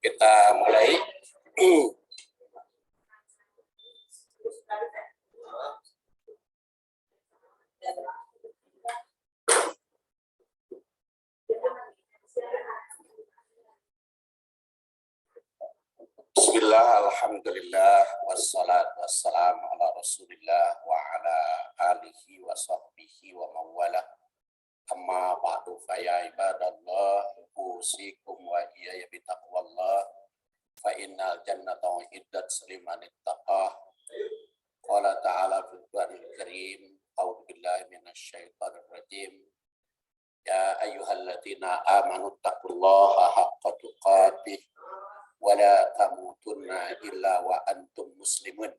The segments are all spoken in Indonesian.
Kita mulai. Bismillah, alhamdulillah, wassalatu wassalamu ala rasulillah wa ala alihi wa sahbihi wa mawala. Amma ba'du faya ibadallah, usikum wa iyaya bitaqwallah, fa innal jannata uiddat liman ittaqah. Qala ta'ala fil Qur'anil Karim, a'udzu billahi minasy syaithanir rajim. Ya ayyuhalladzina amanu taqullaha haqqa tuqatih wa la tamutunna illa wa antum muslimun.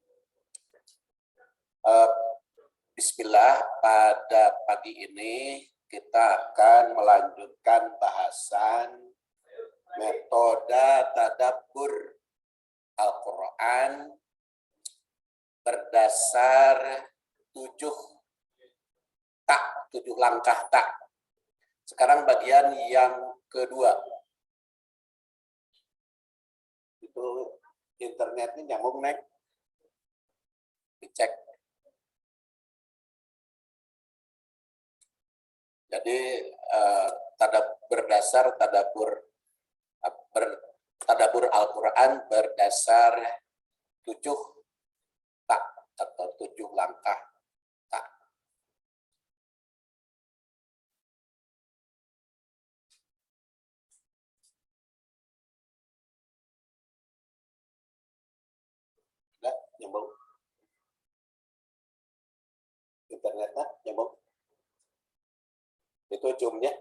Bismillah, pada pagi ini kita akan melanjutkan bahasan metode tadabbur Al-Quran berdasar 7 langkah tak. Sekarang bagian yang kedua. Itu internetnya nyambung, Nek. Dicek. Jadi berdasar tadabbur Al-Quran berdasar 7 tak atau 7 langkah tak. Udah nyambung? Internetnya nyambung? Itu zoom-nya.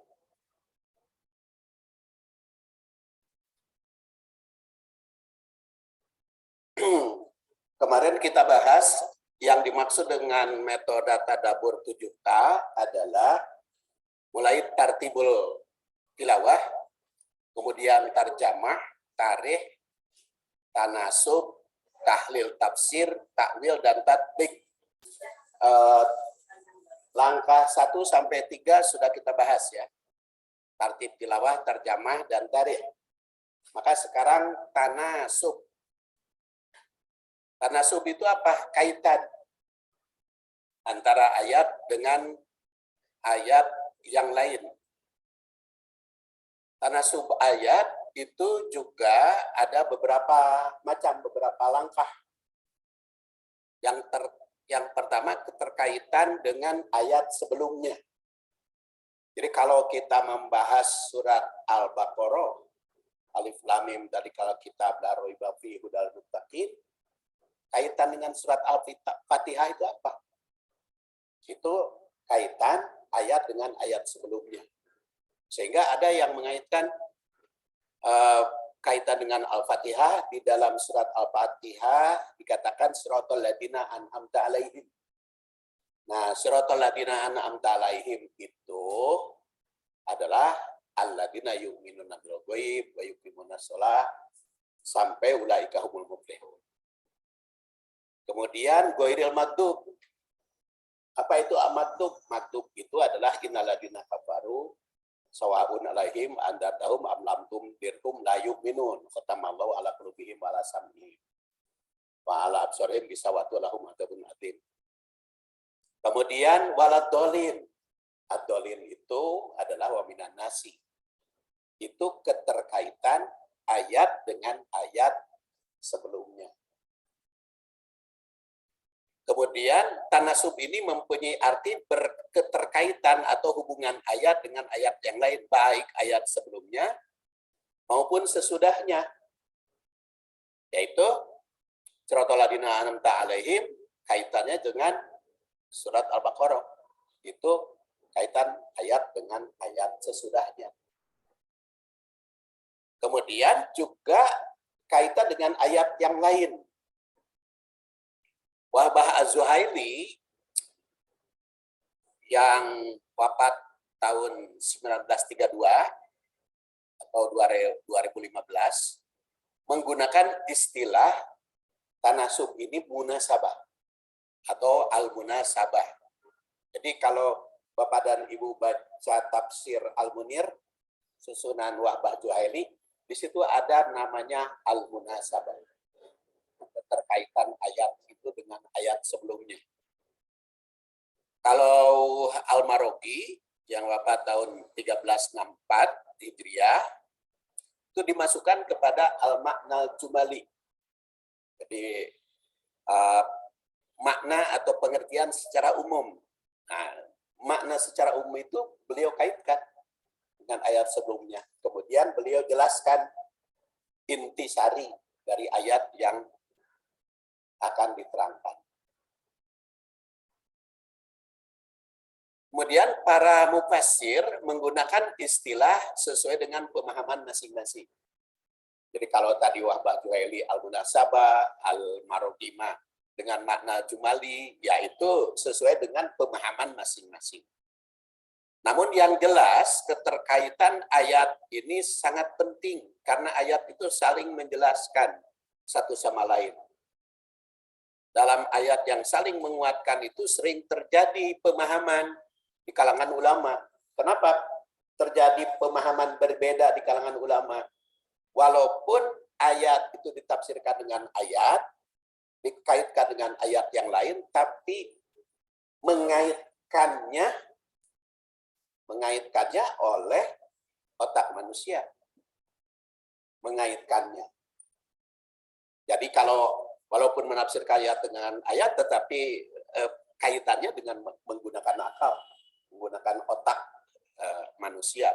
Kemarin kita bahas yang dimaksud dengan metode tadabbur 7K adalah mulai tartibul tilawah, kemudian tarjamah, tarikh, tanasub, tahlil tafsir, takwil, dan tatbik. Langkah 1 sampai 3 sudah kita bahas ya. Tartib tilawah, tarjamah, dan tarikh. Maka sekarang tanasub. Tanasub itu apa? Kaitan antara ayat dengan ayat yang lain. Tanasub ayat itu juga ada beberapa langkah. Yang pertama keterkaitan dengan ayat sebelumnya. Jadi kalau kita membahas surat Al-Baqarah, Alif Lam Mim dzalikal kitab la raiba fihi hudal muttaqin, kaitan dengan surat Al-Fatihah itu apa? Itu kaitan ayat dengan ayat sebelumnya. Sehingga ada yang mengaitkan kaitan dengan Al-Fatihah. Di dalam surat Al-Fatihah dikatakan siratal ladzina an'amta alaihim. Nah, siratal ladzina an'amta alaihim itu adalah alladzina yu'minuna bil ghaib wa yuqimunas shalah sampai ulaika humul muflihun. Kemudian ghairil maghdub. Apa itu maghdub? Maghdub itu adalah innal ladzina kafaru sawaun alaihim andatahum am lam tundirhum la yu'minun khatamallahu ala qulubihim wa ala sam'ihim wa ala absarihim gisawatu lahum adzabun adzim. Kemudian waladhdallin. Ad-dallin itu adalah wa minan nasi. Itu keterkaitan ayat dengan ayat sebelumnya. Kemudian tanasub ini mempunyai arti berketerkaitan atau hubungan ayat dengan ayat yang lain, baik ayat sebelumnya maupun sesudahnya. Yaitu siratal ladzina an'amta alaihim kaitannya dengan surat Al-Baqarah. Itu kaitan ayat dengan ayat sesudahnya. Kemudian juga kaitan dengan ayat yang lain. Wahbah Az-Zuhaili yang wafat tahun 1932 atau 2015 menggunakan istilah tanasub ini munasabah atau al-munasabah. Jadi kalau Bapak dan Ibu baca tafsir Al-Munir susunan Wahbah Zuhaili, di situ ada namanya al-munasabah. Keterkaitan ayat itu dengan ayat sebelumnya. Kalau Al-Marogi yang wafat tahun 1364 Hijriah itu dimasukkan kepada al-makna jumali. Jadi makna atau pengertian secara umum. Nah, makna secara umum itu beliau kaitkan dengan ayat sebelumnya. Kemudian beliau jelaskan intisari dari ayat yang akan diterangkan. Kemudian para mufassir menggunakan istilah sesuai dengan pemahaman masing-masing. Jadi kalau tadi Wahbah Juhaili al-munasabah, al-marodimah dengan makna jumali, yaitu sesuai dengan pemahaman masing-masing. Namun yang jelas keterkaitan ayat ini sangat penting karena ayat itu saling menjelaskan satu sama lain. Dalam ayat yang saling menguatkan itu sering terjadi pemahaman di kalangan ulama. Kenapa terjadi pemahaman berbeda di kalangan ulama? Walaupun ayat itu ditafsirkan dengan ayat, dikaitkan dengan ayat yang lain, tapi mengaitkannya oleh otak manusia. Mengaitkannya. Jadi kalau walaupun menafsirkan ayat dengan ayat, tetapi kaitannya dengan menggunakan akal, menggunakan otak manusia.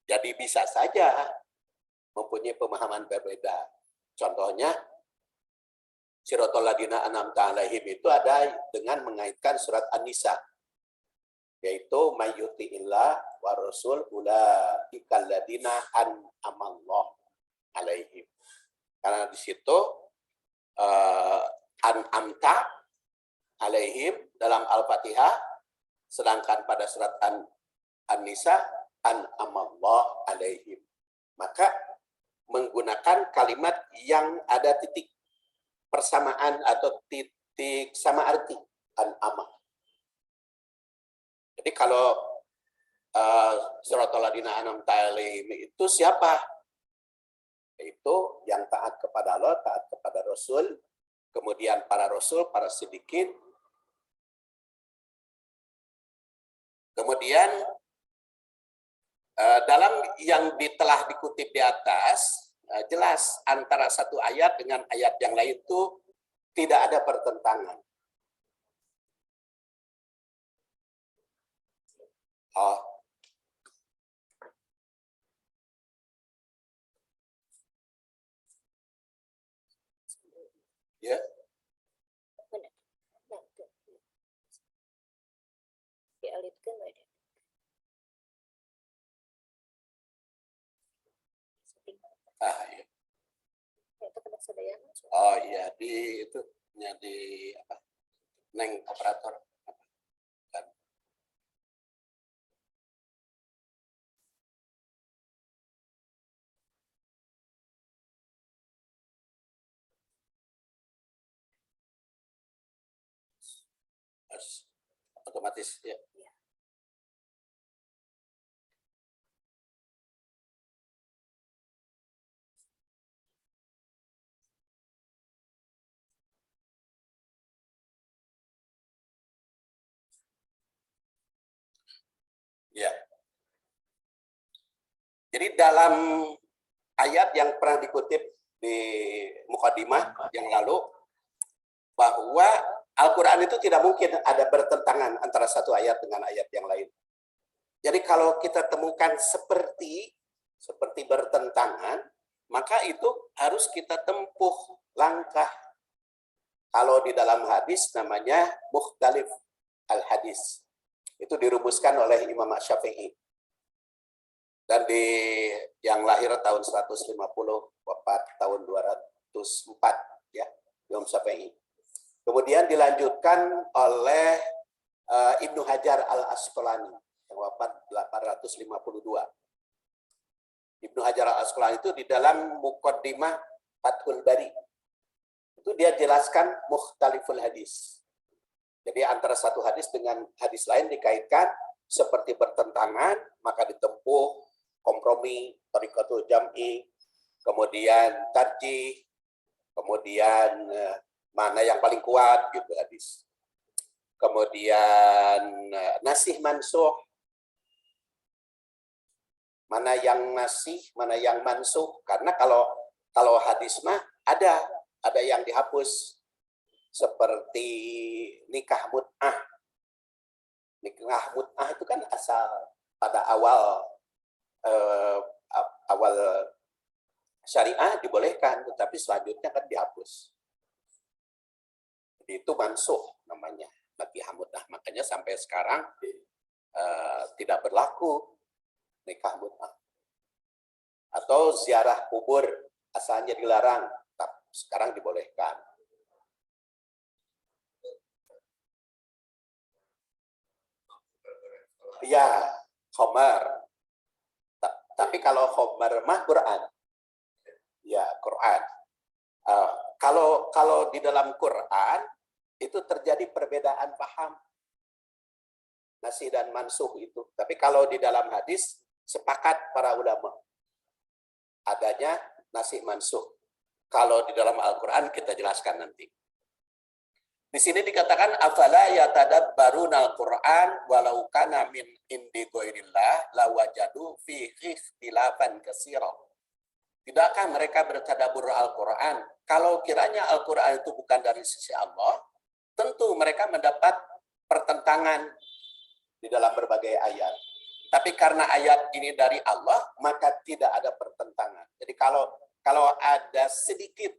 Jadi bisa saja mempunyai pemahaman berbeda. Contohnya, Siratal ladina an'amta alaihim itu ada dengan mengaitkan surat An-Nisa, yaitu mayyuti'illah wa rasul ulaikal ladina an'amallahu alaihim. Karena di situ an'amta alaihim dalam Al-Fatihah, sedangkan pada surat An-Nisa an'amallahu alaihim. Maka menggunakan kalimat yang ada titik persamaan atau titik sama arti, an'amah. Jadi kalau Siratal ladina an'amta alaihim itu siapa? Itu yang taat kepada Allah, taat kepada Rasul, kemudian para Rasul, para siddiqin. Kemudian dalam yang telah dikutip di atas, jelas antara satu ayat dengan ayat yang lain itu tidak ada pertentangan. Ya. Ya. Oh iya, di itu di apa? Neng operator. Otomatis ya. Ya. Jadi dalam ayat yang pernah dikutip di Muqaddimah yang lalu, bahwa Al-Quran itu tidak mungkin ada bertentangan antara satu ayat dengan ayat yang lain. Jadi kalau kita temukan seperti bertentangan, maka itu harus kita tempuh langkah. Kalau di dalam hadis namanya mukhtalif al-hadis. Itu dirumuskan oleh Imam Syafi'i. Dan yang lahir tahun 150, wafat tahun 204, ya, Imam Syafi'i. Kemudian dilanjutkan oleh Ibnu Hajar al-Asqalani yang wafat 852. Ibnu Hajar al-Asqalani itu di dalam Muqaddimah Fathul Bari itu dia jelaskan mukhtaliful hadis. Jadi antara satu hadis dengan hadis lain dikaitkan seperti bertentangan, maka ditempuh kompromi, thariqatul jam'i, kemudian tarjih, kemudian mana yang paling kuat gitu hadis. Kemudian nasih mansuh, mana yang nasih, mana yang mansuh. Karena kalau hadis mah ada yang dihapus, seperti nikah mut'ah. Nikah mut'ah itu kan asal pada awal syariah dibolehkan, tetapi selanjutnya kan dihapus. Jadi itu mansuh namanya, nikah mut'ah. Makanya sampai sekarang tidak berlaku nikah mut'ah. Atau ziarah kubur, asalnya dilarang, tapi sekarang dibolehkan. Ya, khomer. Tapi kalau khomer mah Quran. Ya, Quran. Kalau di dalam Quran itu terjadi perbedaan paham. Nasih dan mansuh itu. Tapi kalau di dalam hadis sepakat para ulama adanya nasih mansuh. Kalau di dalam Al-Quran kita jelaskan nanti. Di sini dikatakan afala yatadabbaruna al-Qur'an walau kana min indi ghairillah lawajadu fihi ikhtilafan katsiran. Tidakkah mereka bertadabbur Al-Qur'an? Kalau kiranya Al-Qur'an itu bukan dari sisi Allah, tentu mereka mendapat pertentangan di dalam berbagai ayat. Tapi karena ayat ini dari Allah, maka tidak ada pertentangan. Jadi kalau ada sedikit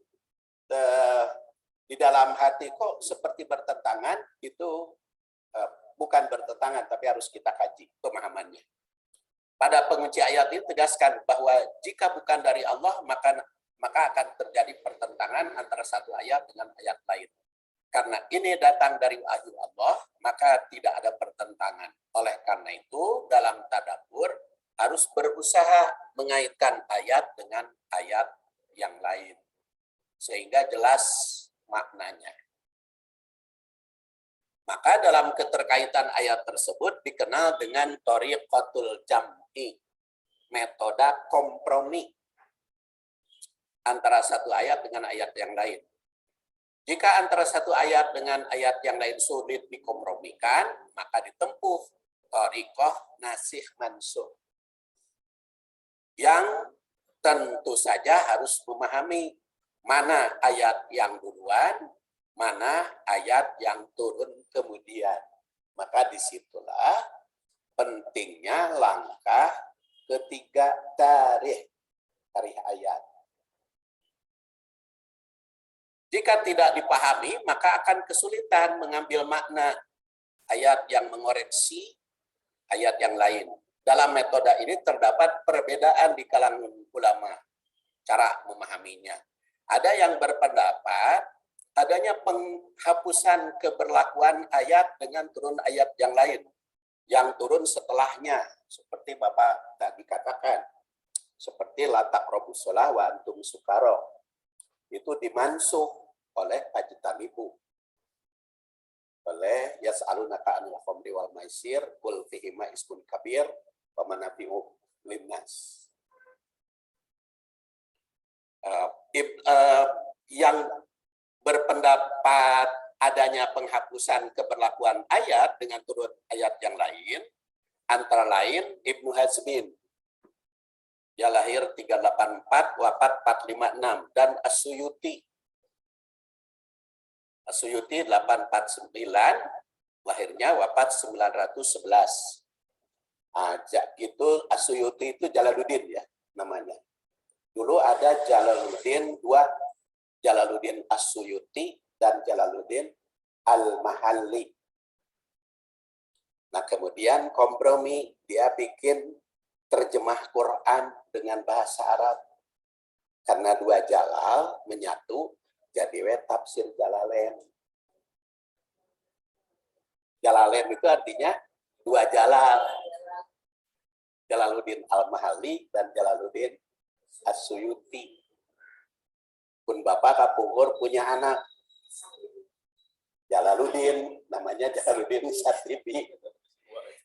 di dalam hati kok seperti bertentangan, itu bukan bertentangan, tapi harus kita kaji pemahamannya. Pada pengunci ayat ini tegaskan bahwa jika bukan dari Allah, maka akan terjadi pertentangan antara satu ayat dengan ayat lain. Karena ini datang dari wahyu Allah, maka tidak ada pertentangan. Oleh karena itu, dalam tadabbur harus berusaha mengaitkan ayat dengan ayat yang lain, sehingga jelas maknanya. Maka dalam keterkaitan ayat tersebut dikenal dengan thariqatul jam'i, metode kompromi antara satu ayat dengan ayat yang lain. Jika antara satu ayat dengan ayat yang lain sulit dikompromikan, maka ditempuh thariqah nasih mansuh, yang tentu saja harus memahami mana ayat yang duluan, mana ayat yang turun kemudian. Maka disitulah pentingnya langkah ketiga tarikh ayat. Jika tidak dipahami, maka akan kesulitan mengambil makna ayat yang mengoreksi ayat yang lain. Dalam metode ini terdapat perbedaan di kalangan ulama cara memahaminya. Ada yang berpendapat adanya penghapusan keberlakuan ayat dengan turun ayat yang lain, yang turun setelahnya, seperti Bapak tadi katakan, seperti la taqrabus shalah wa antum sukara, itu dimansuh oleh ajtanibu, oleh yas'alunaka 'anil khamri wal maisir qul fihima ismun kabir wa manafi'u linnas. Yang berpendapat adanya penghapusan keberlakuan ayat dengan turun ayat yang lain, antara lain Ibnu Hazmin, dia lahir 384, wafat 456, dan As-Suyuti 849, lahirnya wafat 911. Itu As-Suyuti itu Jalaluddin ya namanya. Dulu ada Jalaluddin dua, Jalaluddin As-Suyuti dan Jalaluddin Al-Mahalli. Nah, kemudian kompromi, dia bikin terjemah Quran dengan bahasa Arab. Karena dua jalal menyatu, jadi tafsir Jalalain. Jalalain itu artinya dua jalal. Jalaluddin Al-Mahalli dan Jalaluddin As-Suyuti. Pun bapak kapungkur punya anak Jalaluddin, namanya Jalaluddin Syatibi.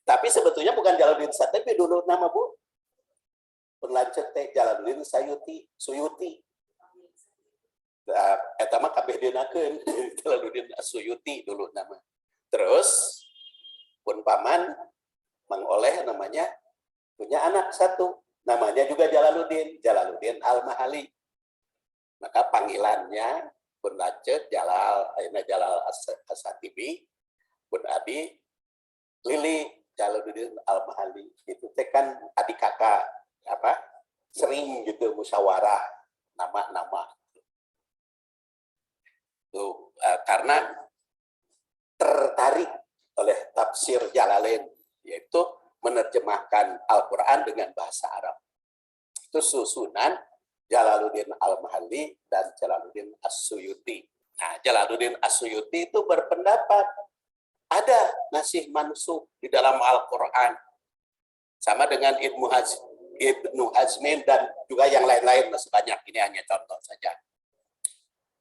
Tapi sebetulnya bukan Jalaluddin Syatibi dulu nama, Bu. pun lanceuk teh Jalaluddin Suyuti. Eta mah kabeh dinakeun Jalaluddin Suyuti dulu nama. Terus pun paman Mang Oleh namanya punya anak satu, namanya juga Jalaluddin Al-Mahali. Maka panggilannya pun lanceuk Jalal, ayeuna Jalal As-Satibi, pun abi Lili Jalaluddin Al-Mahali. Itu teh kan adik kakak sering gitu musyawarah nama-nama. Karena tertarik oleh tafsir Jalalain, yaitu menerjemahkan Al-Quran dengan bahasa Arab. Itu susunan Jalaluddin Al-Mahali dan Jalaluddin As-Suyuti. Nah, Jalaluddin As-Suyuti itu berpendapat ada nasih mansukh di dalam Al-Quran. Sama dengan Ibnu Hazmin dan juga yang lain-lain, masih banyak. Ini hanya contoh saja.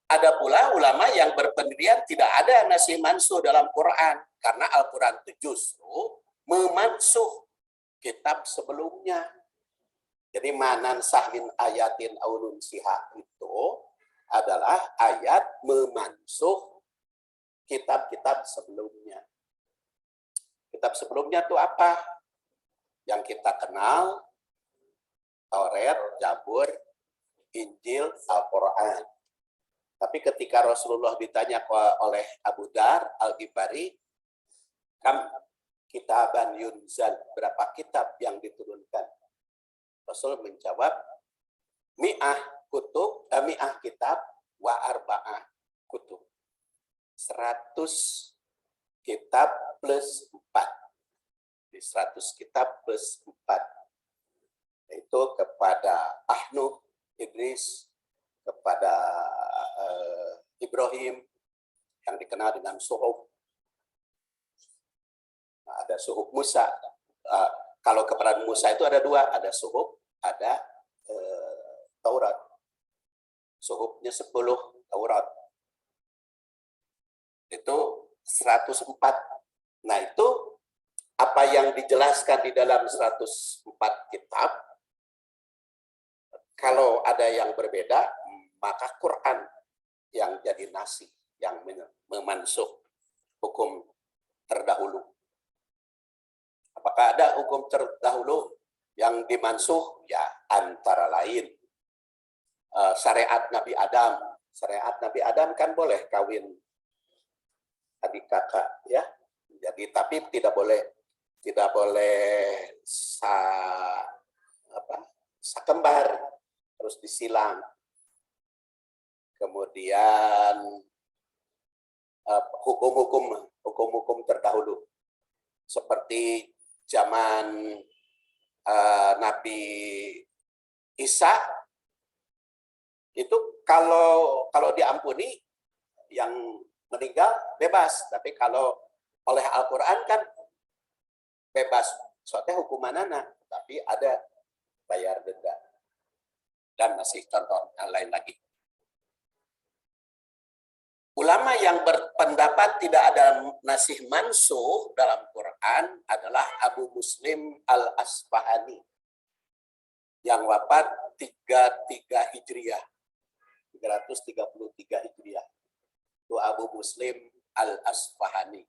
Ada pula ulama yang berpendirian tidak ada nasih mansukh dalam Quran, karena Al-Quran itu justru memansuh kitab sebelumnya. Jadi manan sahmin ayatin aulun siha itu adalah ayat memansuh kitab-kitab sebelumnya. Kitab sebelumnya itu apa? Yang kita kenal, Taurat, Zabur, Injil, Al-Quran. Tapi ketika Rasulullah ditanya oleh Abu Dar Al-Ghifari, kam kitaban yunzal, berapa kitab yang diturunkan? Rasul menjawab, mi'ah kitab wa arba'ah kutub. 100 kitab plus 4. 100 kitab plus 4. Itu kepada Ahnuh, Idris, kepada Ibrahim, yang dikenal dengan Suhuf. Nah, ada Suhuf Musa. Kalau kepada Musa itu ada 2, ada Suhuf, ada Taurat. Suhufnya 10, Taurat. Itu 104. Nah, itu apa yang dijelaskan di dalam 104 kitab, kalau ada yang berbeda, maka Quran yang jadi nasih, yang memansuh hukum terdahulu. Apakah ada hukum terdahulu yang dimansuh? Ya, antara lain syariat Nabi Adam. Syariat Nabi Adam kan boleh kawin adik kakak, ya. Jadi tapi tidak boleh sakembar, terus disilang. Kemudian hukum-hukum terdahulu seperti zaman Nabi Isa itu kalau diampuni yang meninggal bebas, tapi kalau oleh Al-Quran kan bebas, soalnya hukuman anak, tapi ada bayar denda dan masih contoh yang lain lagi. Ulama yang berpendapat tidak ada nasih mansuh dalam Quran adalah Abu Muslim Al-Asfahani yang wafat 33 Hijriah. 333 Hijriah. Itu Abu Muslim Al-Asfahani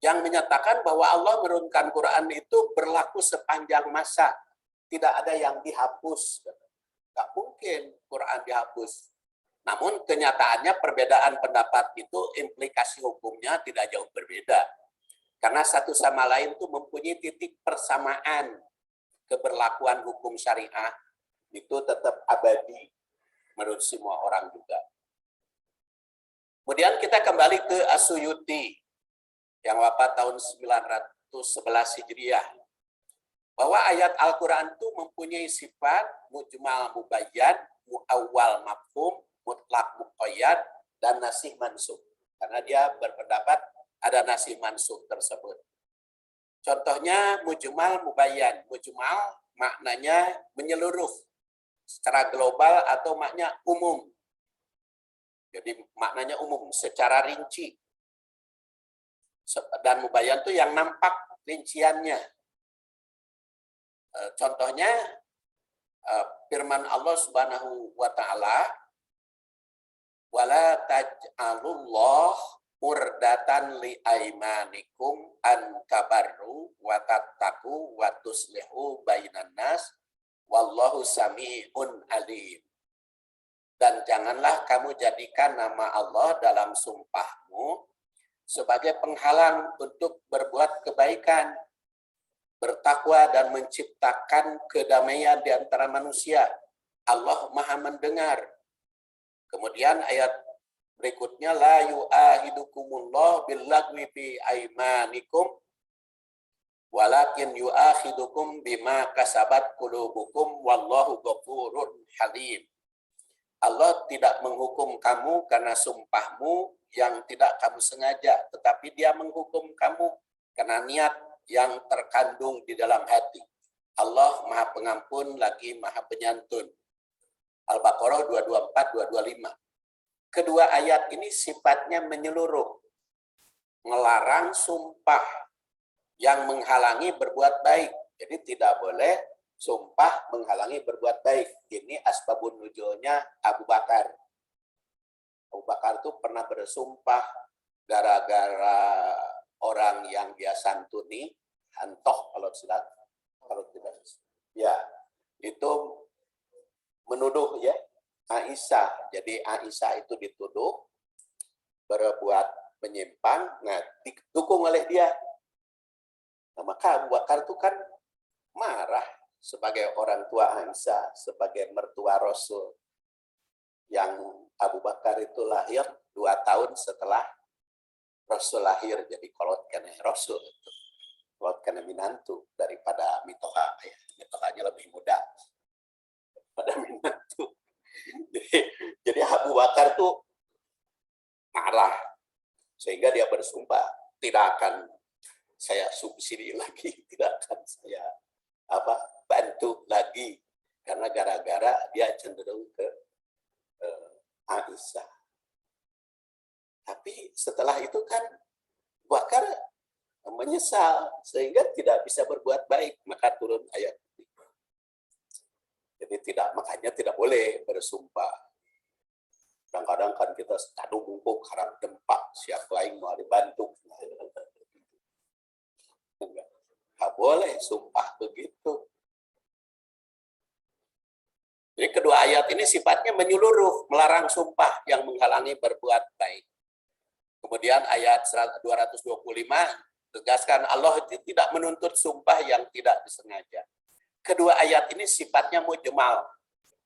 yang menyatakan bahwa Allah menurunkan Quran itu berlaku sepanjang masa. Tidak ada yang dihapus. Tidak mungkin Quran dihapus. Namun kenyataannya perbedaan pendapat itu implikasi hukumnya tidak jauh berbeda. Karena satu sama lain itu mempunyai titik persamaan. Keberlakuan hukum syariah itu tetap abadi menurut semua orang juga. Kemudian kita kembali ke As-Suyuti yang wafat tahun 911 Hijriah. Bahwa ayat Al-Quran itu mempunyai sifat mujmal mubayyan, muawwal mafhum, mutlak muqayyad, dan nasih mansukh. Karena dia berpendapat ada nasih mansukh tersebut. Contohnya mujmal mubayyan. Mujmal maknanya menyeluruh secara global atau makna umum. Jadi maknanya umum secara rinci. Dan mubayyan itu yang nampak rinciannya. Contohnya firman Allah Subhanahu wa taala, wala taj'alullah urdatan li aimanikum an kabarru wa tattaqu wa tuslihu bainan nas wallahu sami'un alim. Dan janganlah kamu jadikan nama Allah dalam sumpahmu sebagai penghalang untuk berbuat kebaikan, bertakwa dan menciptakan kedamaian di antara manusia. Allah Maha mendengar. Kemudian ayat berikutnya, la yu'ahidukumullah billagwi fi aimanikum walakin yu'ahidukum bima kasabat qulubukum wallahu ghafurun halim. Allah tidak menghukum kamu karena sumpahmu yang tidak kamu sengaja, tetapi Dia menghukum kamu karena niat yang terkandung di dalam hati. Allah Maha Pengampun lagi Maha Penyantun. Al-Baqarah 224-225. Kedua ayat ini sifatnya menyeluruh, melarang sumpah yang menghalangi berbuat baik. Jadi tidak boleh sumpah menghalangi berbuat baik. Ini asbabun nuzulnya Abu Bakar. Abu Bakar itu pernah bersumpah gara-gara orang yang dia santuni, hantoh kalau tidak, ya itu menuduh ya Aisyah. Jadi Aisyah itu dituduh berbuat menyimpang, nah didukung oleh dia. Nah, maka Abu Bakar itu kan marah sebagai orang tua Aisyah, sebagai mertua Rasul, yang Abu Bakar itu lahir 2 tahun setelah Rasul lahir. Jadi kolot kena Rasul, kolot kena minantu daripada Mitoha. Ya, Mitohanya lebih muda pada minantu. Jadi Abu Bakar tuh marah sehingga dia bersumpah, tidak akan saya subsidi lagi, tidak akan saya bantu lagi, karena gara-gara dia cenderung ke Aisyah. Tapi setelah itu kan Bakar menyesal sehingga tidak bisa berbuat baik, maka turun ayat ini. Jadi makanya tidak boleh bersumpah. Kadang-kadang kan kita tadu bungkuk harap dempak, siap lain mau dibantu. Nggak boleh sumpah begitu. Jadi kedua ayat ini sifatnya menyeluruh, melarang sumpah yang menghalangi berbuat baik. Kemudian ayat 225 tegaskan Allah tidak menuntut sumpah yang tidak disengaja. Kedua ayat ini sifatnya mujmal,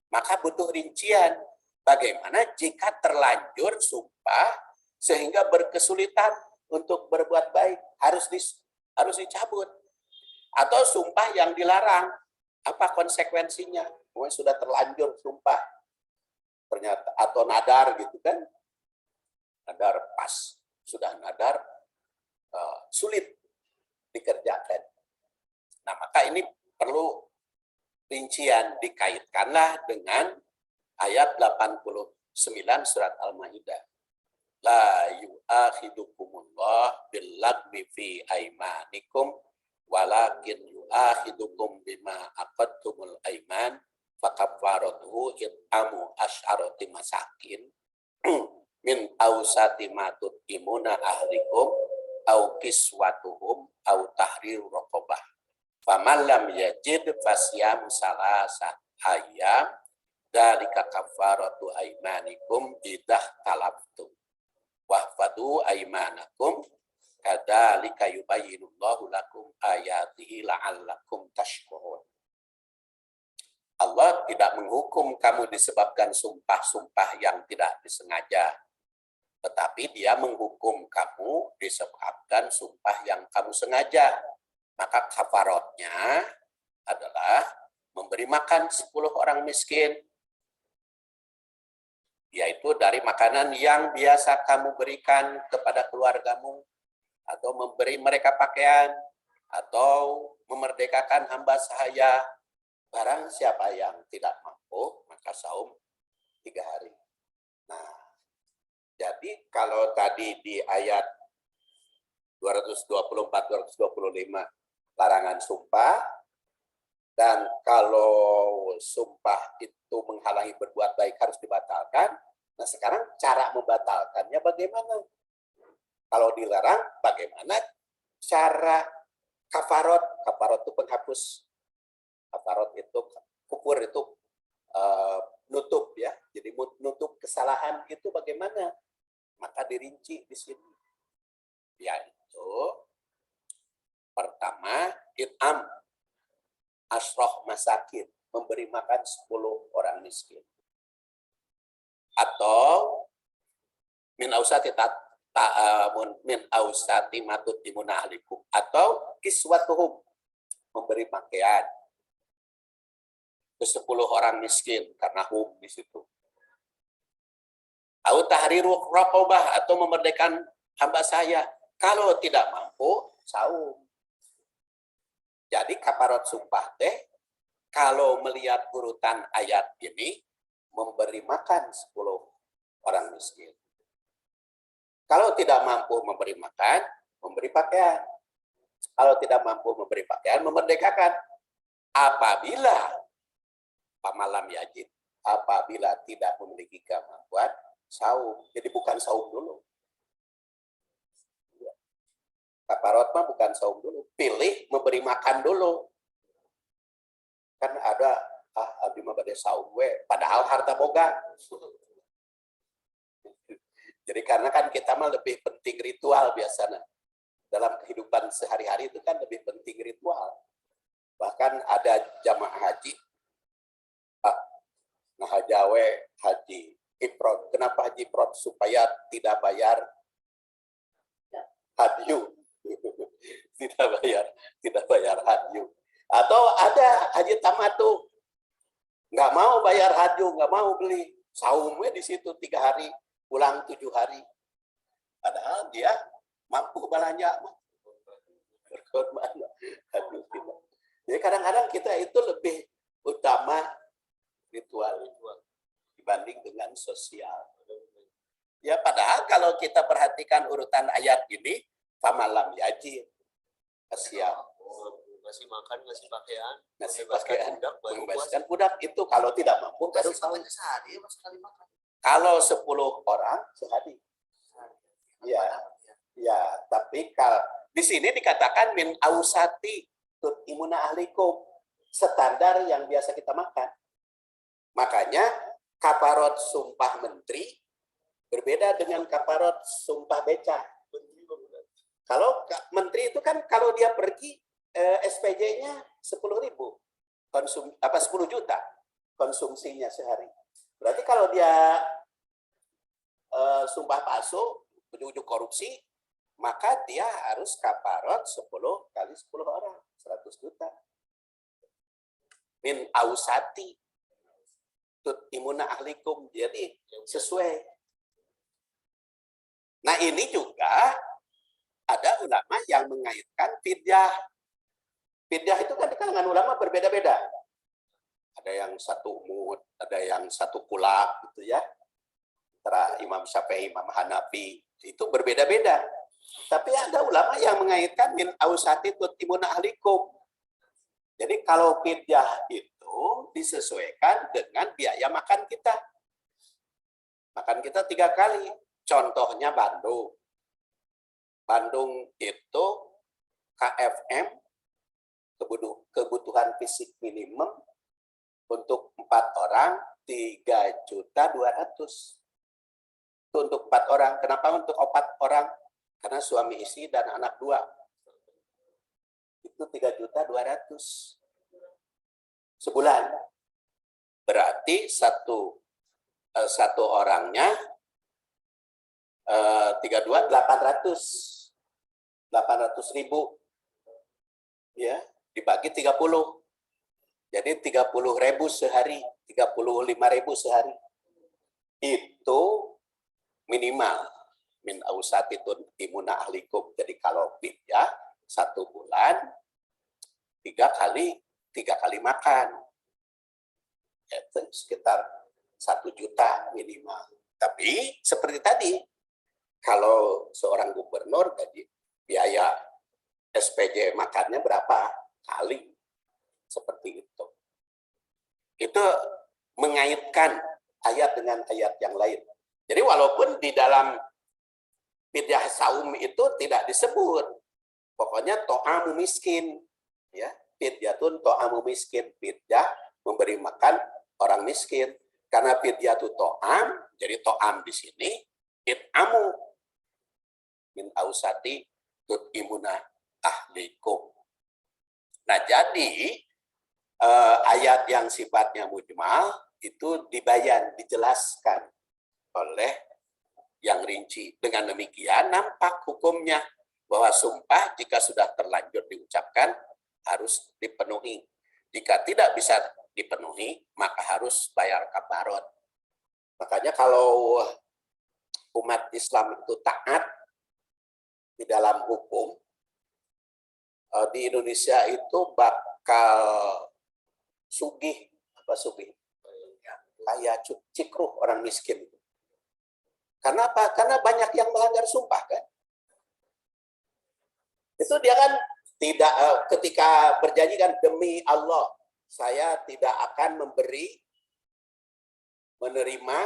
maka butuh rincian. Bagaimana jika terlanjur sumpah sehingga berkesulitan untuk berbuat baik, harus dicabut. Atau sumpah yang dilarang, apa konsekuensinya? Mungkin sudah terlanjur sumpah, ternyata, atau nadar gitu kan, nadar pas, sudah nadar, sulit dikerjakan. Nah, maka ini perlu rincian, dikaitkanlah dengan ayat 89 surat Al-Maidah. La yu'akhidukumullah billagwi fi aimanikum walakin yu'akhidukum bima aqadtumul aiman fakaffaratuhu it'amu asyarati masakin min awsati ma tut'imuna ahlikum au kiswatuhum au tahriru raqabah. Faman lam yajid fasyam salasa ayyam dzalika kaffaratu aimanikum idah talabtum wahfadu aimanakum kadzalika yubayyinullahu lakum ayatihi la'allakum tashkurun. Allah tidak menghukum kamu disebabkan sumpah-sumpah yang tidak disengaja, tetapi Dia menghukum kamu disebabkan sumpah yang kamu sengaja. Maka kafaratnya adalah memberi makan 10 orang miskin, yaitu dari makanan yang biasa kamu berikan kepada keluargamu, atau memberi mereka pakaian, atau memerdekakan hamba sahaya. Barang siapa yang tidak mampu, maka saum 3 hari. Nah, jadi kalau tadi di ayat 224-225 larangan sumpah, Dan kalau sumpah itu menghalangi berbuat baik harus dibatalkan. Nah sekarang cara membatalkannya bagaimana? Kalau dilarang, bagaimana cara kafarot? Kafarot itu penghapus. Kafarot itu kufur itu nutup ya. Jadi nutup kesalahan itu bagaimana? Maka dirinci di sini. Yaitu pertama it'am asroh masakin, memberi makan 10 orang miskin. Atau min ausati min ausati matut imuna ahlikum, atau kiswatuhum, memberi pakaian ke 10 orang miskin karena hum di situ. Au tahriru raqabah, atau memerdekakan hamba saya. Kalau tidak mampu, saum. Jadi kafarat sumpah teh kalau melihat urutan ayat ini memberi makan 10 orang miskin. Kalau tidak mampu memberi makan, memberi pakaian. Kalau tidak mampu memberi pakaian, memerdekakan. Apabila pamalam yajid, apabila tidak memiliki kemampuan, saum. Jadi bukan saum dulu. Kafarat mah bukan saum dulu. Pilih memberi makan dulu. Kan ada, abdi mah bade saum we, padahal harta boga. Jadi karena kan kita mah lebih penting ritual biasanya. Dalam kehidupan sehari-hari itu kan lebih penting ritual. Bahkan ada jamaah haji, nah hajawe haji ifrod. Kenapa haji ifrod? Supaya tidak bayar hadyu. tidak bayar hadyu. Atau ada haji tamatu, nggak mau bayar hadyu, nggak mau beli. Saumnya di situ 3 hari, pulang 7 hari. Padahal dia mampu belanja. Jadi kadang-kadang kita itu lebih utama ritual dibanding dengan sosial. Ya padahal kalau kita perhatikan urutan ayat ini, famalam yajid, siap. Ngasih makan, ngasih pakaian, ngasih pakaian, membebaskan budak itu kalau tidak mampu baru sehari sekali makan. Kalau 10 orang sehari. Ya, ya, tapi kalau di sini dikatakan min ausati tut imuna ahlikum, standar yang biasa kita makan. Makanya kafarot sumpah menteri berbeda dengan kafarot sumpah beca. Kalau menteri itu kan kalau dia pergi SPJ-nya 10.000, 10 juta konsumsinya sehari. Berarti kalau dia sumpah palsu, ujung-ujung korupsi, maka dia harus kafarot 10 kali 10 orang, 100 juta. Min ausati tut imuna ahlikum, jadi sesuai. Nah ini juga ada ulama yang mengaitkan fidyah. Fidyah itu kan di kalangan ulama berbeda-beda. Ada yang 1 mud, ada yang 1 kulak gitu ya. Antara Imam Syafi'i, Imam Hanafi itu berbeda-beda. Tapi ada ulama yang mengaitkan min ausati tut imuna ahlikum. Jadi kalau fidyah itu disesuaikan dengan biaya makan kita. Makan kita 3 kali. Contohnya Bandung. Bandung itu KFM, kebutuhan fisik minimum untuk 4 orang 3.200.000. Itu untuk 4 orang. Kenapa untuk 4 orang? Karena suami istri dan anak 2. Itu 3.200.000 sebulan. Berarti satu orangnya 800.000 ya, dibagi 30. Jadi 30.000 sehari, 35.000 sehari. Itu minimal min ausatitun imuna ahlikum. Jadi kalau ya 1 bulan 3 kali makan. Itu sekitar 1 juta minimal. Tapi seperti tadi, kalau seorang gubernur gaji biaya SPJ makannya berapa kali? 10 Seperti itu. Itu mengaitkan ayat dengan ayat yang lain. Jadi walaupun di dalam fidyah saum itu tidak disebut, pokoknya to'amu miskin, ya, fidyatun to'amu miskin, fidyah memberi makan orang miskin. Karena fidyah itu to'am, jadi to'am di sini it'amu min ausati tut'imuna ahlikum. Nah, jadi ayat yang sifatnya mujmal itu dijelaskan oleh yang rinci. Dengan demikian nampak hukumnya bahwa sumpah jika sudah terlanjur diucapkan harus dipenuhi. Jika tidak bisa dipenuhi, maka harus bayar kafarat. Makanya kalau umat Islam itu taat di dalam hukum, di Indonesia itu bakal sugih, kayak cikruh orang miskin. Karena apa? Karena banyak yang melanggar sumpah kan. Itu dia kan tidak, ketika berjanji kan, demi Allah saya tidak akan menerima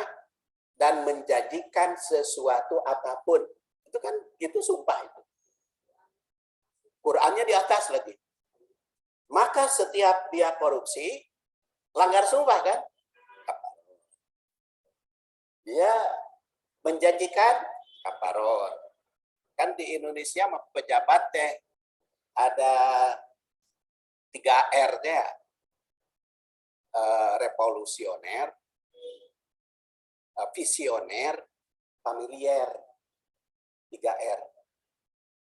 dan menjanjikan sesuatu apapun. Itu kan, itu sumpah itu. Qurannya di atas lagi. Maka setiap dia korupsi, langgar sumpah kan? Dia menjanjikan kafarat. Kan di Indonesia pejabat teh ada 3 R teh. Revolusioner, visioner, familiar. 3 R.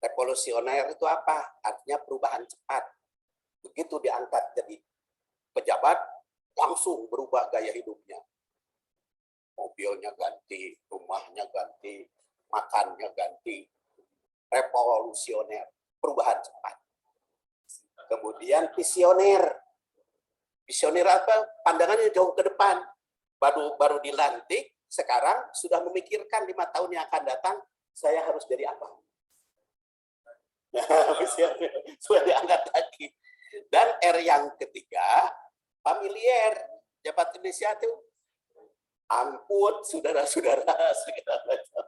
Revolusioner itu apa? Artinya perubahan cepat. Begitu diangkat jadi pejabat, langsung berubah gaya hidupnya. Mobilnya ganti, rumahnya ganti, makannya ganti. Revolusioner, perubahan cepat. Kemudian visioner. Visioner apa? Pandangannya jauh ke depan. Baru dilantik, sekarang sudah memikirkan 5 tahun yang akan datang, saya harus jadi apa? Sudah diangkat lagi. Dan R yang ketiga, familiar. Jabat inisiatif. Angkut, saudara-saudara, segala macam.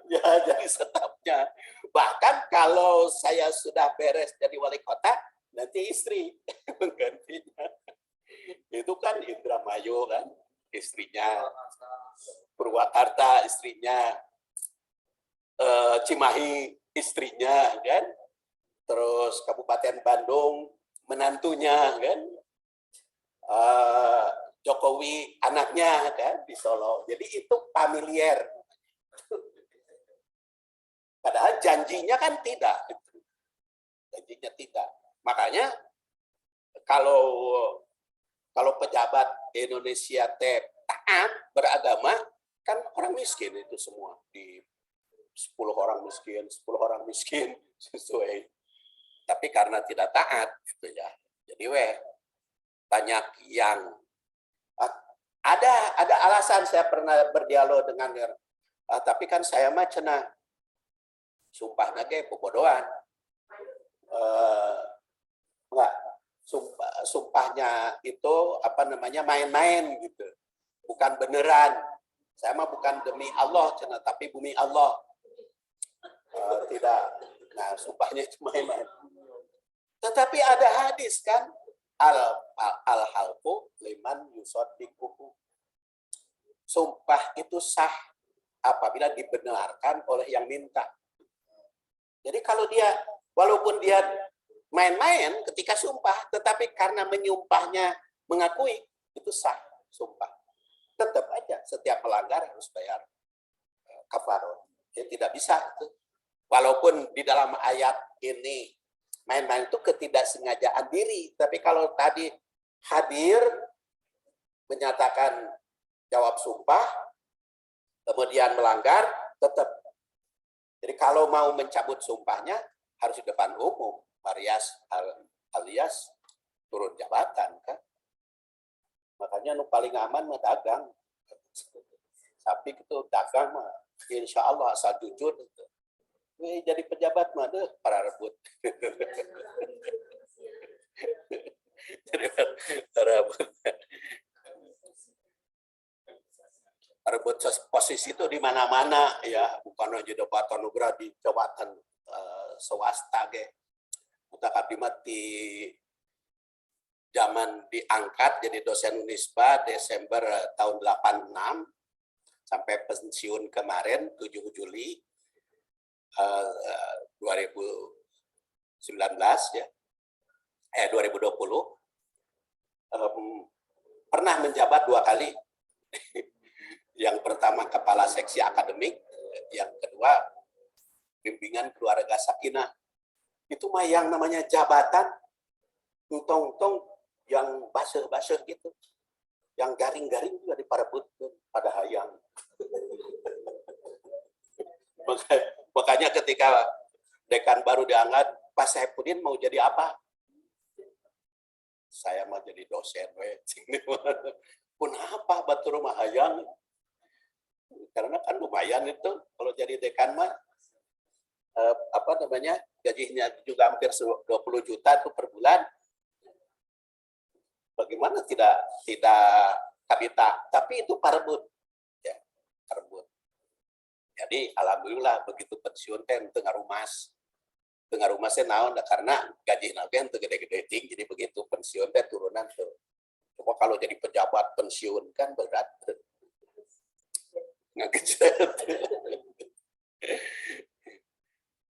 Ya, jadi stafnya. Bahkan kalau saya sudah beres jadi wali kota, nanti istri menggantinya. Itu kan Indramayu kan, istrinya. Purwakarta istrinya. Cimahi istrinya kan. Terus Kabupaten Bandung menantunya kan. Jokowi anaknya kan di Solo. Jadi itu familiar. Padahal janjinya kan tidak. Janjinya tidak. Makanya kalau pejabat Indonesia taat beragama, kan orang miskin itu semua. Di 10 orang miskin sesuai. Tapi karena tidak taat gitu ya. Jadi banyak yang ada alasan. Saya pernah berdialog dengan tapi kan saya mah cenah sumpahnya kayak bobodohan. Enggak, sumpahnya itu main-main gitu. Bukan beneran. Saya mah bukan demi Allah cenah, tapi bumi Allah. Tidak. Nah, sumpahnya itu main-main. Tetapi ada hadis kan, al-halfu liman yusaddiquhu. Sumpah itu sah apabila dibenarkan oleh yang minta. Jadi kalau dia, walaupun dia main-main ketika sumpah, tetapi karena menyumpahnya mengakui, itu sah sumpah. Tetap aja setiap pelanggar harus bayar kafarat. Ya, tidak bisa itu. Walaupun di dalam ayat ini main-main itu ketidaksengajaan diri, tapi kalau tadi hadir menyatakan jawab sumpah, kemudian melanggar, tetap. Jadi kalau mau mencabut sumpahnya harus di depan umum, alias turun jabatan kan. Makanya paling aman mah dagang. Sapi itu dagang mah insya Allah asal jujur. Jadi pejabat mah deh para rebut. Jadi berebut. Berebut posisi itu di mana-mana ya, bukan aja dapat anugerah di jabatan swasta ge. Utak abdi mah zaman diangkat jadi dosen Unisba Desember tahun 86 sampai pensiun kemarin 7 Juli 2019 ya. 2020 pernah menjabat 2 kali. Yang pertama kepala seksi akademik, yang kedua bimbingan keluarga sakinah. Itu mah yang namanya jabatan, tong-tong yang basah-basah gitu, yang garing-garing juga diparebutkeun pada hayang. Makanya ketika dekan baru diangkat, Pak Saipudin mau jadi apa? Saya mau jadi dosen we. Kenapa batur rumah hayang? Karena kan lumayan itu kalau jadi dekan mah gajinya juga hampir 20 juta tuh per bulan. Bagaimana tidak kabita, tapi itu parebut ya, parebut. Jadi alhamdulillah begitu pensiun teh tengah rumah saya naon karena gaji nanti teu gede-gede ting, jadi begitu pensiun teh turunan tuh. Cuma kalau jadi pejabat pensiun kan berat.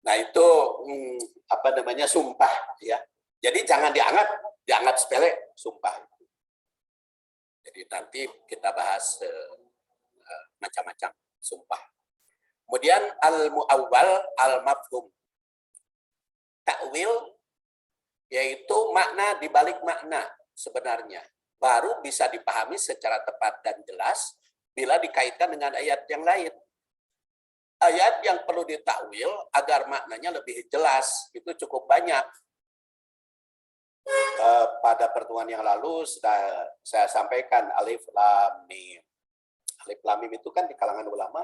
Nah itu sumpah ya. Jadi jangan dianggap sepele sumpah. Jadi nanti kita bahas macam-macam sumpah. Kemudian al-mu'awwal al-mafhum. Takwil yaitu makna dibalik makna sebenarnya. Baru bisa dipahami secara tepat dan jelas bila dikaitkan dengan ayat yang lain. Ayat yang perlu ditakwil agar maknanya lebih jelas itu cukup banyak. Pada pertemuan yang lalu sudah saya sampaikan alif lam mim. Alif lam mim itu kan di kalangan ulama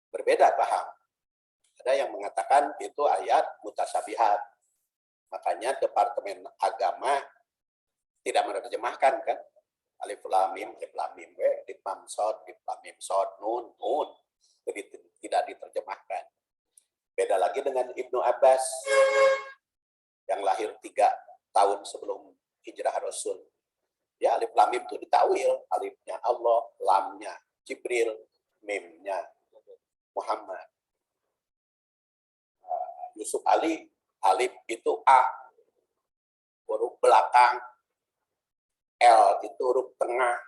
berbeda paham. Ada yang mengatakan itu ayat mutasyabihat. Makanya Departemen Agama tidak menerjemahkan kan. Alif lam mim alif lam mim sod nun. Jadi tidak diterjemahkan. Beda lagi dengan Ibnu Abbas yang lahir 3 tahun sebelum hijrah Rasul. Ya, alif lam mim itu ditawil, alifnya Allah, lamnya Jibril, mimnya Muhammad. Yusuf Ali, alif itu A, huruf belakang, L itu huruf tengah,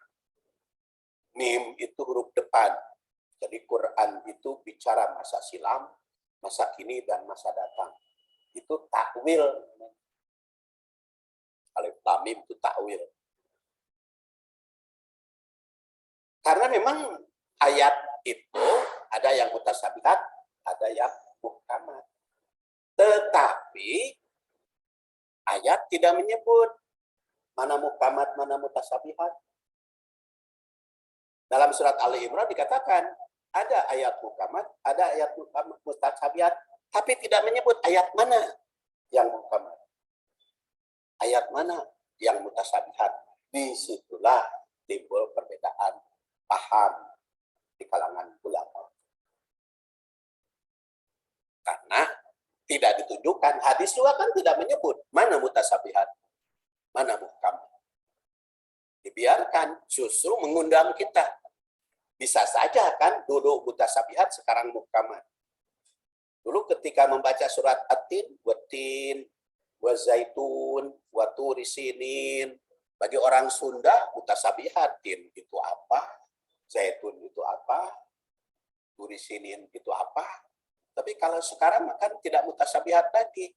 mim itu huruf depan. Jadi Quran itu bicara masa silam, masa kini, dan masa datang. Itu takwil. Alif lam mim itu takwil. Karena memang ayat itu ada yang mutasyabihat, ada yang muhkamat. Tetapi ayat tidak menyebut mana muhkamat, mana mutasyabihat. Dalam surat Ali Imran dikatakan ada ayat muhkamat, ada ayat mutasyabihat, tapi tidak menyebut ayat mana yang muhkamat, ayat mana yang mutasyabihat. Disitulah timbul perbedaan paham di kalangan ulama. Karena tidak ditunjukkan, hadis juga kan tidak menyebut mana mutasyabihat, mana muhkamat. Dibiarkan, justru mengundang kita. Bisa saja kan dulu mutasyabihat, sekarang muhkamat. Dulu ketika membaca surat At-Tin, Watin, Wazaitun, Waturi Sinin, bagi orang Sunda mutasyabihat, tin itu apa, zaitun itu apa, turi sinin itu apa. Tapi kalau sekarang kan tidak mutasyabihat lagi.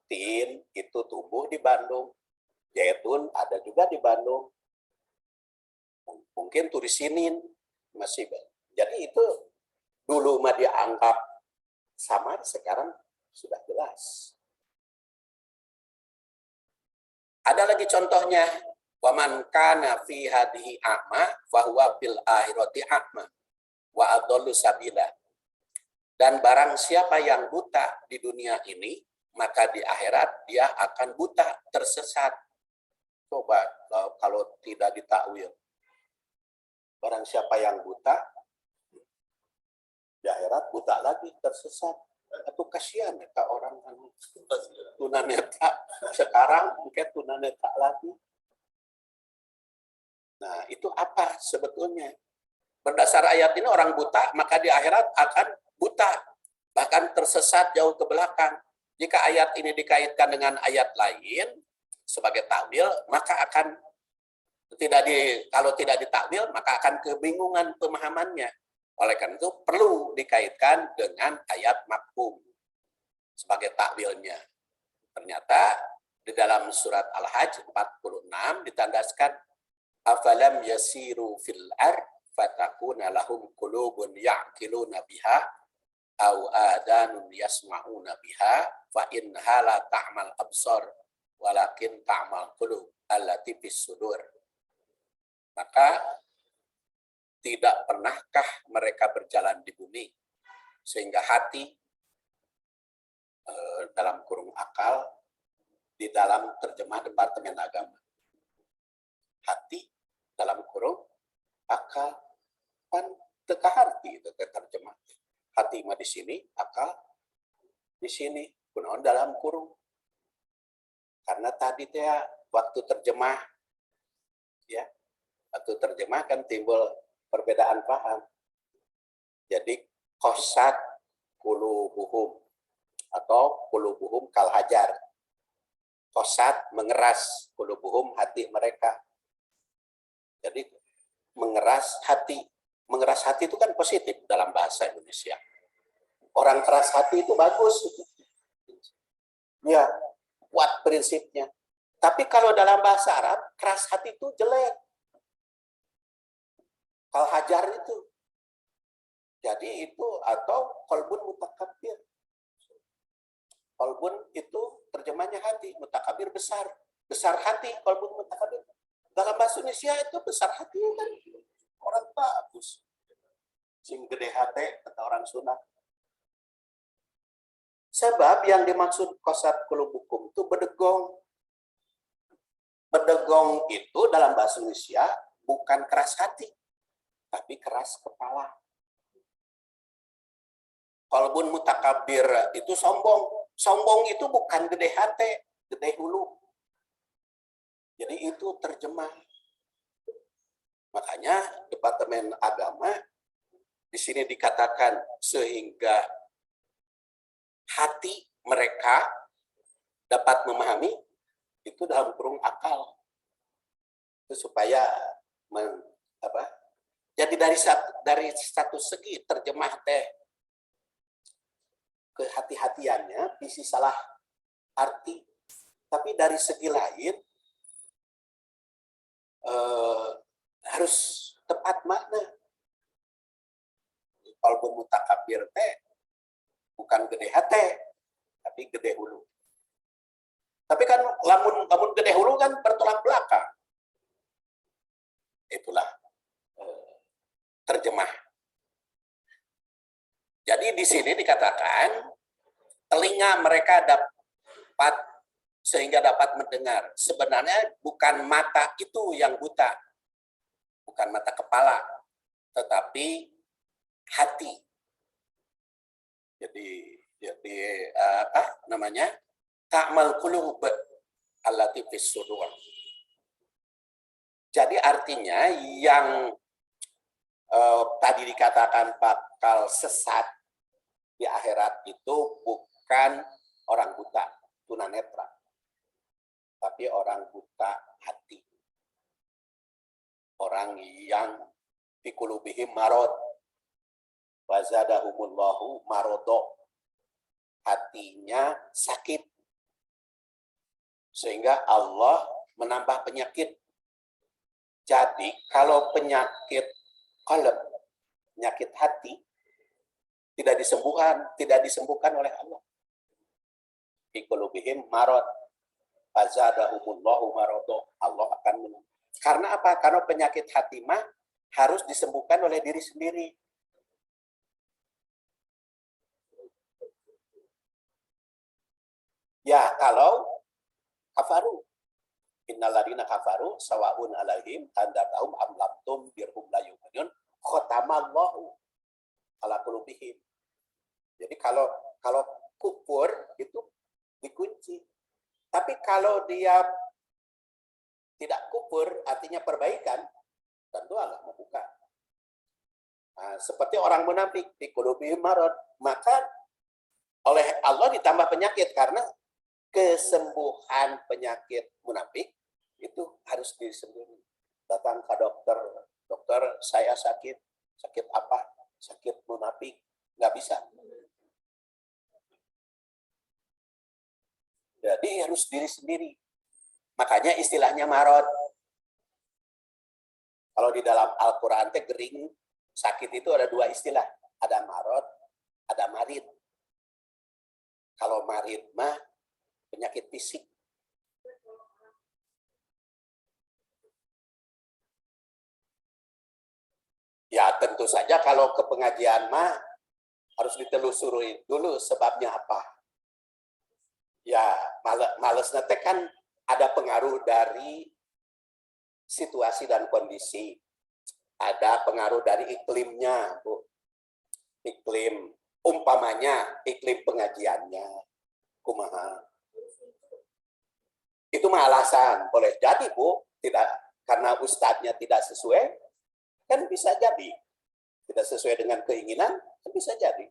Tin itu tumbuh di Bandung, zaitun ada juga di Bandung. Mungkin turi sinin masih. Jadi itu dulu mah dianggap samar, sekarang sudah jelas. Ada lagi contohnya, waman kana fi hadhihi a'ma fa huwa fil akhirati a'ma wa adallu sabila. Dan barang siapa yang buta di dunia ini, maka di akhirat dia akan buta, tersesat. Coba kalau tidak ditakwil. Barang siapa yang buta, di akhirat buta lagi, tersesat. Atau kasihan ya orang tunanetra. Sekarang mungkin tunanetra lagi. Nah, itu apa sebetulnya? Berdasar ayat ini orang buta, maka di akhirat akan buta. Bahkan tersesat jauh ke belakang. Jika ayat ini dikaitkan dengan ayat lain sebagai takwil, maka akan kalau tidak ditakwil, maka akan kebingungan pemahamannya. Oleh karena itu perlu dikaitkan dengan ayat mafhum sebagai takwilnya. Ternyata di dalam surat Al-Hajj 46 ditandaskan afalam yasiru fil ard fatakuna lahum qulubun ya'qiluna biha au adanun yasma'una biha fa innaha la ta'mal absar walakin ta'mal qulub allati fis sudur. Maka tidak pernahkah mereka berjalan di bumi sehingga hati dalam kurung akal di dalam terjemah Departemen Agama. Hati dalam kurung akal kan teka hati itu terjemah. Hati mah di sini, akal di sini, kunaon dalam kurung. Karena tadi teh waktu terjemah ya, waktu terjemah kan timbul perbedaan paham. Jadi qasat qulubuhum atau qulubuhum kal hajar. Qasat mengeras qulubuhum hati mereka. Jadi mengeras hati. Mengeras hati itu kan positif dalam bahasa Indonesia. Orang keras hati itu bagus. Ya, kuat prinsipnya. Tapi kalau dalam bahasa Arab, keras hati itu jelek. Kal hajar itu. Jadi itu atau qalbun mutakabbir. Qalbun itu terjemahnya hati, mutakabbir besar. Besar hati, qalbun mutakabbir. Dalam bahasa Indonesia itu besar hati kan orang bagus. Sing gede hati kata orang Sunda. Sebab yang dimaksud qasat qulubukum itu bedegong. Bedegong itu dalam bahasa Indonesia bukan keras hati, tapi keras kepala. Qalbun mutakabbir itu sombong. Sombong itu bukan gede hati, gede hulu. Jadi itu terjemah. Makanya Departemen Agama di sini dikatakan sehingga hati mereka dapat memahami itu dalam kurung akal. Itu supaya jadi dari satu segi terjemah teh kehati-hatiannya bisa salah arti, tapi dari segi lain harus tepat makna. Qalbun mutakabbir teh bukan gede hati, tapi gede hulu. Tapi kan lamun gede hulu kan bertolak belakang. Itulah terjemah. Jadi di sini dikatakan telinga mereka dapat sehingga dapat mendengar. Sebenarnya bukan mata itu yang buta. Bukan mata kepala, tetapi hati. Jadi apa namanya? Ta'mal qulub allati fis sudur. Jadi artinya yang tadi dikatakan bakal sesat di akhirat itu bukan orang buta, tunanetra, tapi orang buta hati. Orang yang fi qulubihim marad wa zadahumullahu marodo. Hatinya sakit. Sehingga Allah menambah penyakit. Jadi kalau penyakit qalb, penyakit hati tidak disembuhkan oleh Allah. Fi qulubihim marad wa zadahumullahu marodo. Allah akan karena apa? Karena penyakit hati mah harus disembuhkan oleh diri sendiri. Ya, kalau kafaru. Innal ladzina kafaru sawaun 'alaihim andartahum am lam tundirhum la yu'minun khatamallahu ala qulubihim. Jadi kalau kufur itu dikunci. Tapi kalau dia tidak kufur artinya perbaikan, tentu Allah membuka. Nah, seperti orang munafik di qulubihim marad, maka oleh Allah ditambah penyakit karena kesembuhan penyakit munafik itu harus disembuhi. Datang ke dokter, dokter saya sakit apa? Sakit munafik, nggak bisa. Jadi harus diri sendiri. Makanya istilahnya marad. Kalau di dalam Al-Quran gering, sakit itu ada dua istilah. Ada marad, ada marid. Kalau marid mah penyakit fisik. Ya tentu saja kalau ke pengajian mah harus ditelusuri dulu sebabnya apa. Ya males nanti kan ada pengaruh dari situasi dan kondisi. Ada pengaruh dari iklimnya, Bu. Iklim, umpamanya iklim pengajiannya. Kumaha. Itu mah alasan. Boleh jadi, Bu. Tidak, karena ustadznya tidak sesuai, kan bisa jadi. Tidak sesuai dengan keinginan, kan bisa jadi.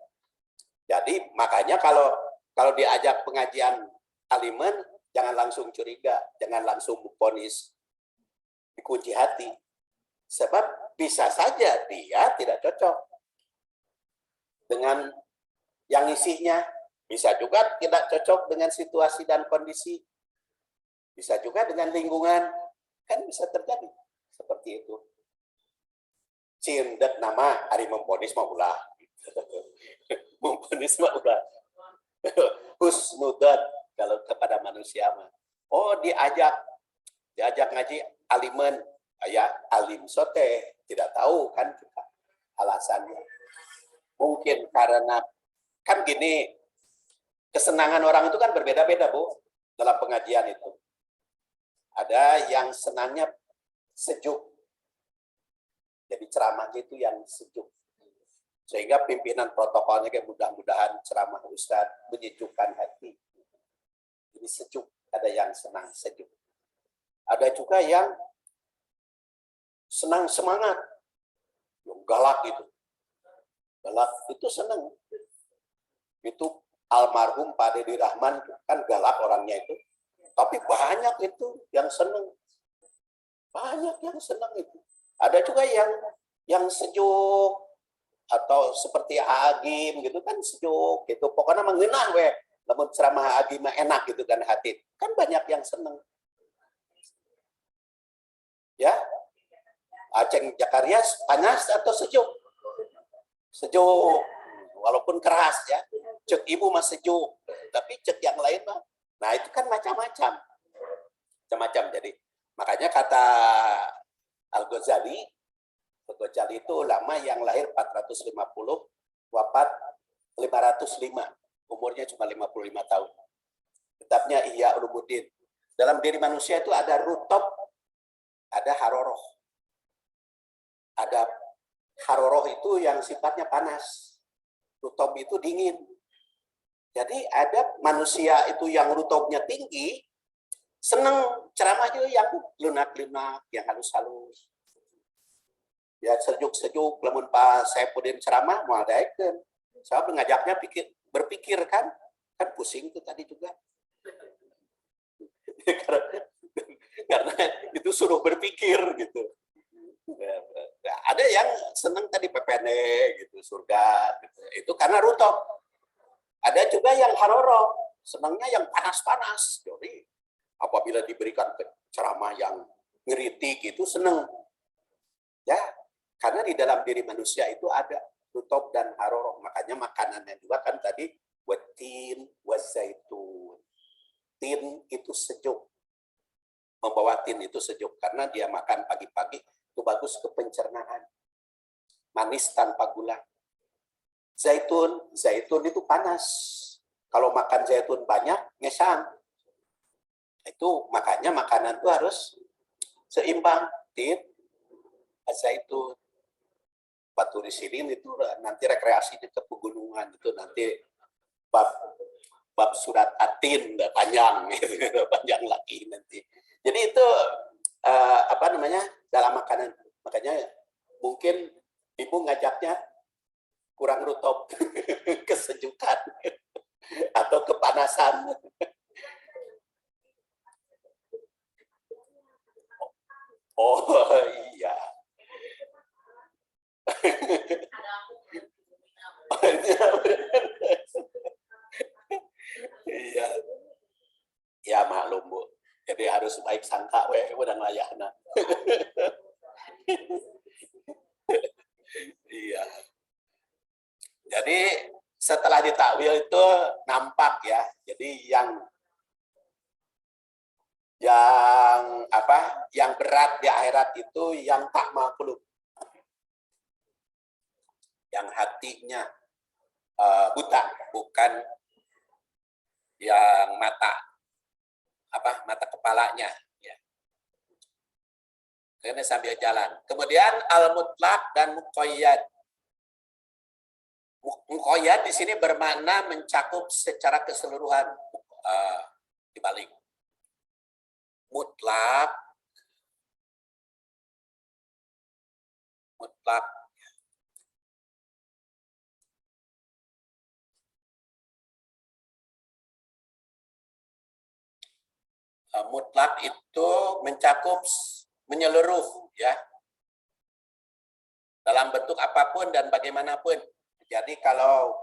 Jadi makanya kalau diajak pengajian aliman, jangan langsung curiga, jangan langsung vonis, dikunci hati. Sebab bisa saja dia tidak cocok dengan yang isinya. Bisa juga tidak cocok dengan situasi dan kondisi. Bisa juga dengan lingkungan. Kan bisa terjadi seperti itu. Cindet nama hari memponis mah ulah. Memponis mah ulah. Husnudan kalau kepada manusia mah. Oh, diajak ngaji aliman, ya alim sote, tidak tahu kan kita alasannya. Mungkin karena kan gini, kesenangan orang itu kan berbeda-beda, Bu, dalam pengajian itu. Ada yang senangnya sejuk. Jadi ceramahnya itu yang sejuk. Sehingga pimpinan protokolnya kayak mudah-mudahan ceramah Ustadz menyejukkan hati. Jadi sejuk, ada yang senang sejuk. Ada juga yang senang semangat. Yang galak gitu. Galak itu senang. Itu almarhum Pak Dedi Rahman kan galak orangnya itu. Tapi banyak itu yang senang. Banyak yang senang itu. Ada juga yang sejuk atau seperti Agim gitu kan sejuk gitu. Pokoknya mengenang we. Namun ceramah Agim enak gitu kan hati. Kan banyak yang senang. Ya. Aceng Jakarta panas atau sejuk? Sejuk. Walaupun keras ya. Cek ibu mah sejuk. Tapi cek yang lain mah. Nah, itu kan macam-macam. Macam-macam jadi. Makanya kata Al-Ghazali itu ulama yang lahir 450, wafat 505. Umurnya cuma 55 tahun. Kitabnya Ihya Ulumuddin. Dalam diri manusia itu ada rutob, ada haroroh. Ada haroroh itu yang sifatnya panas. Rutob itu dingin. Jadi ada manusia itu yang rutobnya tinggi, seneng ceramahnya yang lunak-lunak, yang halus-halus. Ya sejuk-sejuk, lamun Pak Saifuddin ceramah mau adaikeun. Saya mengajaknya berpikir kan pusing tuh tadi juga. Karena itu suruh berpikir gitu. Ada yang seneng tadi PPN gitu, surga gitu. Itu karena rutob. Ada juga yang haroro, senangnya yang panas-panas. Jadi apabila diberikan ceramah yang ngeritik itu senang. Ya, karena di dalam diri manusia itu ada rutob dan haroro. Makanya makanannya juga kan tadi watin wazaitun. Tin itu sejuk. Membawa tin itu sejuk karena dia makan pagi-pagi itu bagus ke pencernaan. Manis tanpa gula. Zaitun itu panas. Kalau makan zaitun banyak, ngesang. Itu makanya makanan itu harus seimbang. Zaitun, batu risilin itu nanti rekreasi di pegunungan itu nanti bab surat atin panjang gitu, panjang lagi nanti. Jadi itu apa namanya dalam makanan, makanya mungkin ibu ngajaknya kurang rutop kesejukan atau kepanasan. Oh iya. Iya. Ya maklum Bu. Jadi harus baik sangka we udah nglayahna. Iya. Jadi setelah ditakwil itu nampak ya. Jadi yang apa? Yang berat di akhirat itu yang tak makhluk. Yang hatinya buta, bukan yang mata kepalanya ya. Ini sambil jalan. Kemudian al-mutlaq dan muqayyad. Muqayyad di sini bermakna mencakup secara keseluruhan, dibalik. Mutlaq mutlak itu mencakup menyeluruh ya, dalam bentuk apapun dan bagaimanapun. Jadi kalau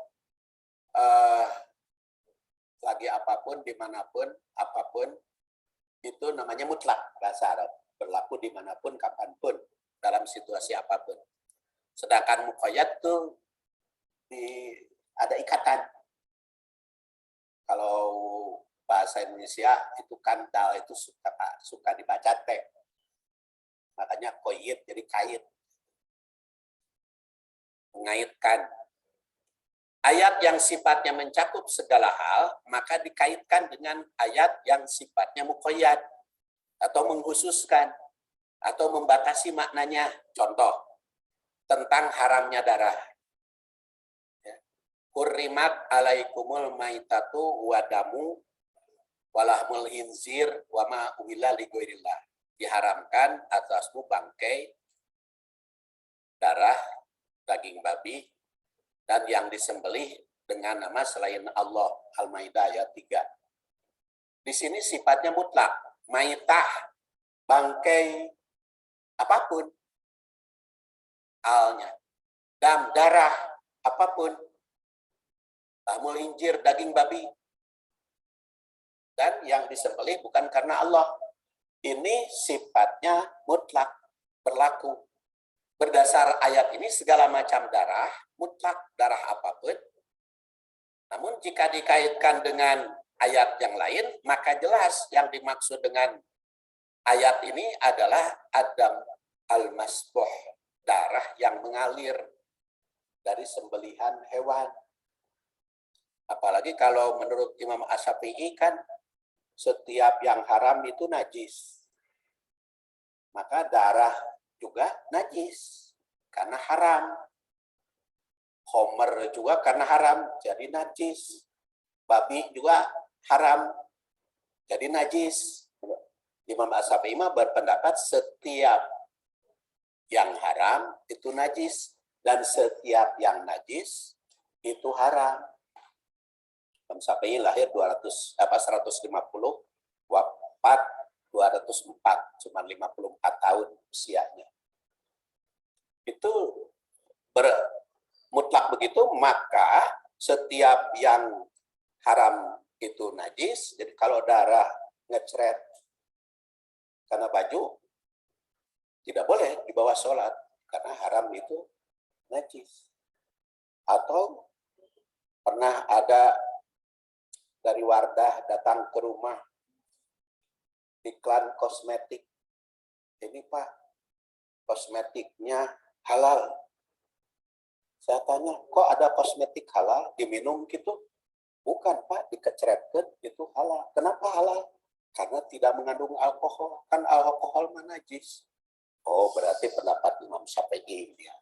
lagi apapun, dimanapun, apapun, itu namanya mutlak bahasa Arab. Berlaku dimanapun, kapanpun, dalam situasi apapun. Sedangkan muqayyad itu ada ikatan. Kalau bahasa Indonesia itu kandal itu suka dibaca teh. Makanya qayyid jadi kait. Mengaitkan. Ayat yang sifatnya mencakup segala hal, maka dikaitkan dengan ayat yang sifatnya muqayyad atau mengkhususkan atau membatasi maknanya. Contoh, tentang haramnya darah. Hurrimat alaikumul maitatu wadamu walahmul hinzir wa ma uhilla li ghairillah. Diharamkan atasmu bangkai, darah, daging babi, dan yang disembelih dengan nama selain Allah. Al-Maidah ayat 3. Di sini sifatnya mutlak. Maitah, bangkai, apapun. Halnya. Dam, darah, apapun. Lahmul hinzir, daging babi. Dan yang disembelih bukan karena Allah. Ini sifatnya mutlak, berlaku. Berdasar ayat ini segala macam darah, mutlak darah apapun. Namun jika dikaitkan dengan ayat yang lain, maka jelas yang dimaksud dengan ayat ini adalah adam al-masbuh, darah yang mengalir dari sembelihan hewan. Apalagi kalau menurut Imam Asy-Syafi'i kan setiap yang haram itu najis. Maka darah juga najis karena haram. Homer juga karena haram jadi najis. Babi juga haram jadi najis. Imam Asy-Syafi'i berpendapat setiap yang haram itu najis dan setiap yang najis itu haram. Imam Syafi'i lahir 150, wafat 204, cuma 54 tahun usianya. Itu mutlak begitu, maka setiap yang haram itu najis. Jadi kalau darah ngecret karena baju, tidak boleh dibawa sholat, karena haram itu najis. Atau pernah ada dari Wardah datang ke rumah, iklan kosmetik. Ini Pak, kosmetiknya halal. Saya tanya, kok ada kosmetik halal diminum gitu? Bukan Pak, dikecretkan itu halal. Kenapa halal? Karena tidak mengandung alkohol. Kan alkohol mah najis. Oh, berarti pendapat Imam Syafi'i. Ya.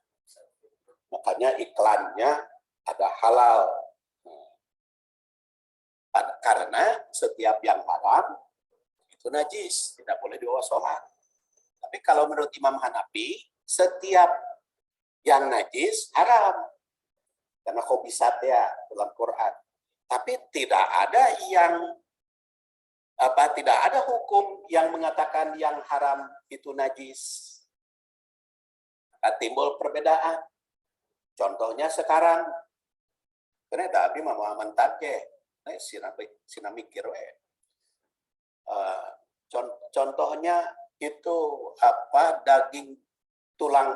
Makanya iklannya ada halal. Karena setiap yang haram itu najis, tidak boleh dibawa sholat. Tapi kalau menurut Imam Hanafi, setiap yang najis haram. Karena khobisat ya dalam Quran. Tapi tidak ada tidak ada hukum yang mengatakan yang haram itu najis. Timbul perbedaan. Contohnya sekarang, ternyata abdi mah mau mentake, sina mikir we. Contohnya itu daging tulang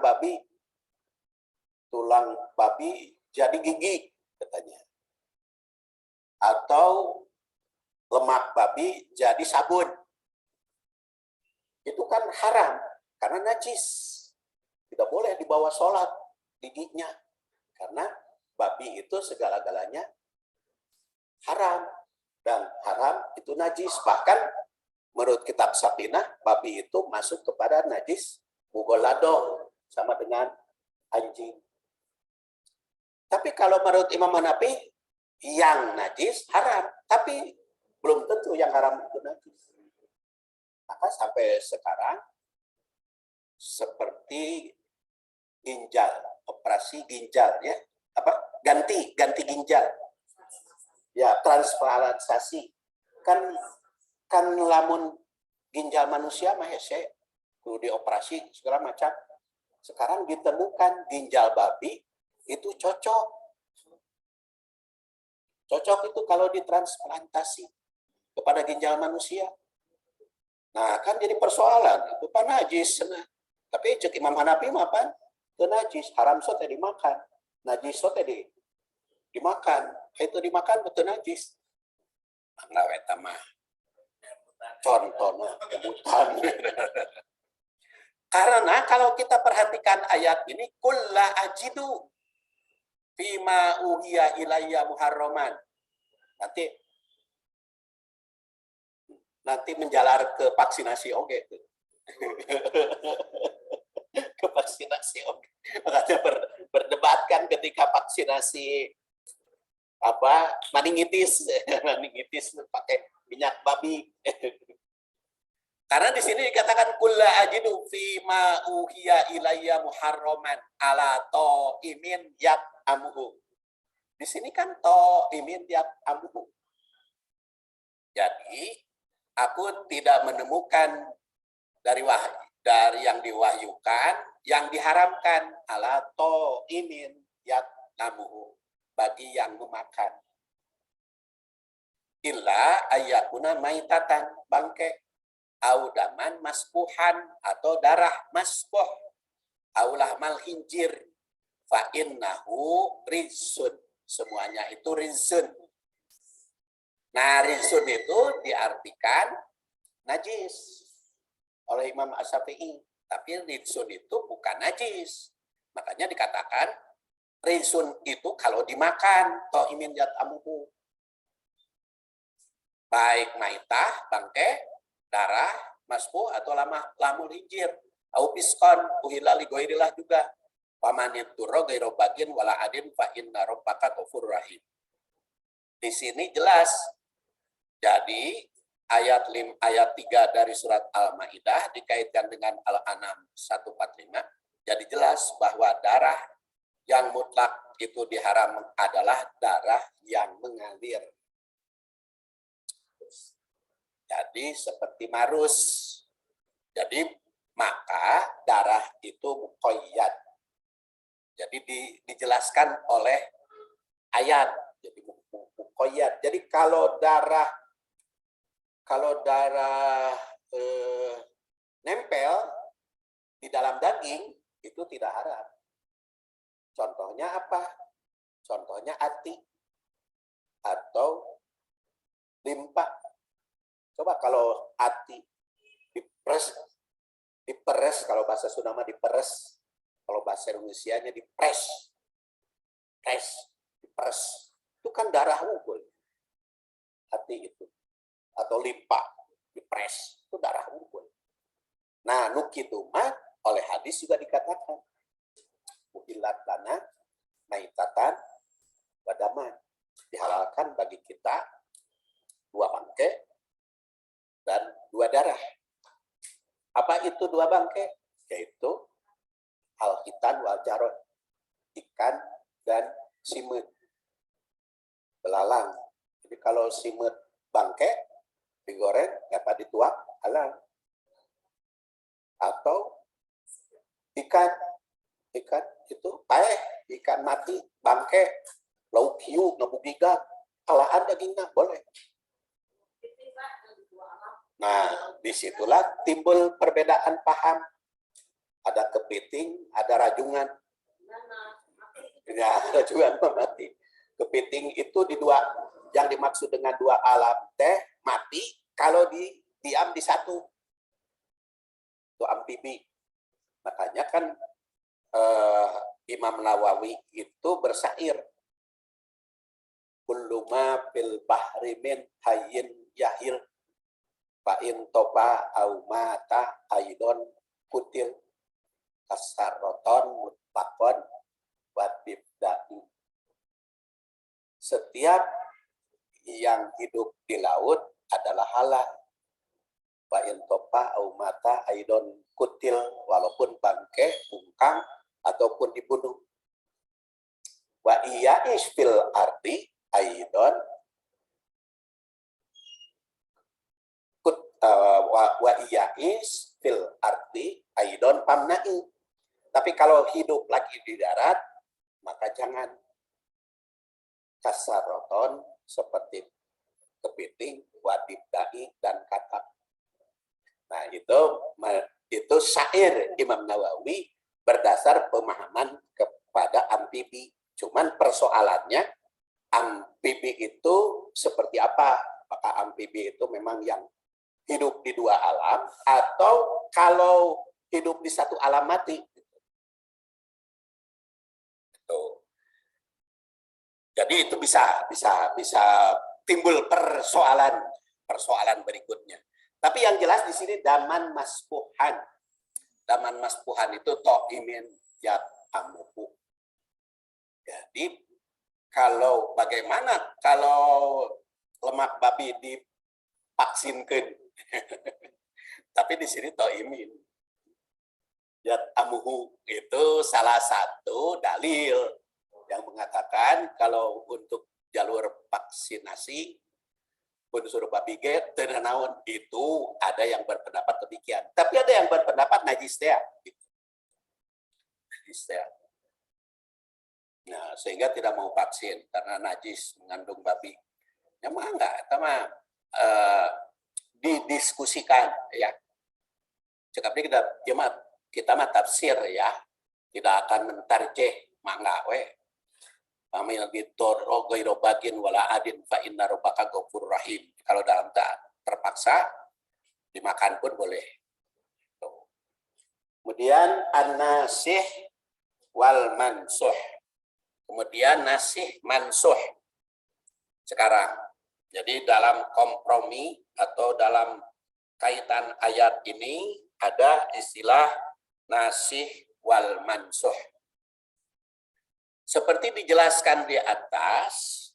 babi jadi gigi katanya, atau lemak babi jadi sabun, itu kan haram karena najis, tidak boleh dibawa sholat giginya, karena babi itu segala-galanya haram, dan haram itu najis. Bahkan menurut kitab Safinah, babi itu masuk kepada najis mugolado, sama dengan anjing. Tapi kalau menurut Imam Hanafi, yang najis haram, tapi belum tentu yang haram itu najis. Maka sampai sekarang seperti ginjal, operasi ginjal ya, ganti ginjal. Ya, transplantasi. Kan lamun ginjal manusia mah hese kudu dioperasi segala macam. Sekarang ditemukan ginjal babi itu cocok. Cocok itu kalau ditransplantasi kepada ginjal manusia. Nah, kan jadi persoalan. Itu kan najis. Nah. Tapi cek Imam Hanafi mah apa? Itu najis. Haram sote dimakan. Najis sote dimakan. Itu dimakan betul najis. Nah, eta mah contohnya kebutan. Karena kalau kita perhatikan ayat ini, kulla ajidu fima uhiya ilayya muharraman. Nanti menjalar ke vaksinasi oke. Ke vaksinasi oke. Makanya berdebatkan ketika vaksinasi meningitis pakai minyak babi. Karena di sini dikatakan kulla ajidu fima uhiya ilayya muharraman ala imin yat amuhu. Di sini kan imin yat amuhu. Jadi aku tidak menemukan dari yang diwahyukan yang diharamkan ala imin yat amuhu, bagi yang memakan. Illa ayakuna maitatan, bangke, audaman maspuhan, atau darah maspuh, aulah mal hinjir, fa innahu rizun. Semuanya itu rizun. Nah, rizun itu diartikan najis oleh Imam Asy-Syafi'i. Tapi rizun itu bukan najis. Makanya dikatakan rizun itu kalau dimakan, imin yat amuhu. Baik maitah, bangke, darah, maspuh, atau lamul hinjir. Au piskon, uhila li goirilah juga. Pamanit turro gairo bagin wala adin fa inna rabbaka ghafurur rahim. Di sini jelas. Jadi ayat 3 dari surat Al-Maidah dikaitkan dengan Al-An'am 145. Jadi jelas bahwa darah yang mutlak itu diharam adalah darah yang mengalir. Jadi seperti marus. Jadi maka darah itu muqayyad. Jadi dijelaskan oleh ayat. Jadi muqayyad. Jadi kalau darah nempel di dalam daging itu tidak haram. Contohnya apa? Contohnya ati atau limpa. Coba kalau ati diperes, kalau bahasa Sunda mah diperes, kalau bahasa Indonesianya diperes, itu kan darah unggul. Hati itu. Atau limpa, dipres, itu darah unggul. Nah, nukitu mah oleh hadis juga dikatakan uhillat lana maitatan wadaman, dihalalkan bagi kita 2 bangkai dan 2 darah. Apa itu 2 bangkai? Yaitu al-hitan wal jarod, ikan dan simut, belalang. Jadi kalau simut bangkai digoreng dapat dituak halal. Atau ikan itu paeh, ikan mati bangkai lauk hiu ngebugiga alahan dagingnya boleh. Nah, disitulah timbul perbedaan paham. Ada kepiting, ada rajungan. Ya, rajungan mati. Kepiting itu di 2, yang dimaksud dengan 2 alam teh mati kalau diam di 1. Itu amfibi. Makanya kan Imam Nawawi itu bersair. Kullu ma fil bahri min hayyin yahil fa in toba au mata aidon kutil kasaraton mutlaqon wa tibda'i. Setiap yang hidup di laut adalah halal. Fa in toba au mata aidon kutil, walaupun bangkai, bungkang ataupun dibunuh. Wa iya isfil arti aidon wa iya isfil arti aidon pamnai. Tapi kalau hidup lagi di darat, maka jangan. Kasaroton seperti kepiting, wadibdai dan katak. Nah, itu syair Imam Nawawi berdasar pemahaman kepada amfibi. Cuman persoalannya amfibi itu seperti apa? Apakah amfibi itu memang yang hidup di 2 alam atau kalau hidup di 1 alam mati? Jadi itu bisa timbul persoalan berikutnya. Tapi yang jelas di sini daman maspuhan. Daman maspuhan itu to'imin yat amuhu. Jadi bagaimana kalau lemak babi divaksinkan? Tapi di sini to'imin yat amuhu itu salah satu dalil yang mengatakan kalau untuk jalur vaksinasi unsur babi ge teu naon, itu ada yang berpendapat demikian. Tapi ada yang berpendapat najis teh. Najis teh. Nah, sehingga tidak mau vaksin karena najis mengandung babi. Ya mah enggak, eta mah didiskusikan ya. Cekapnya kita mah tafsir ya. Tidak akan mentarjeh mangga we. Amil gitor ghairu bagin wala adin fa inna rabbaka ghafurur rahim. Kalau dalam terpaksa dimakan pun boleh. Kemudian an-nasih wal mansuh. Kemudian nasih mansuh. Sekarang, jadi dalam kompromi atau dalam kaitan ayat ini ada istilah nasih wal mansuh. Seperti dijelaskan di atas,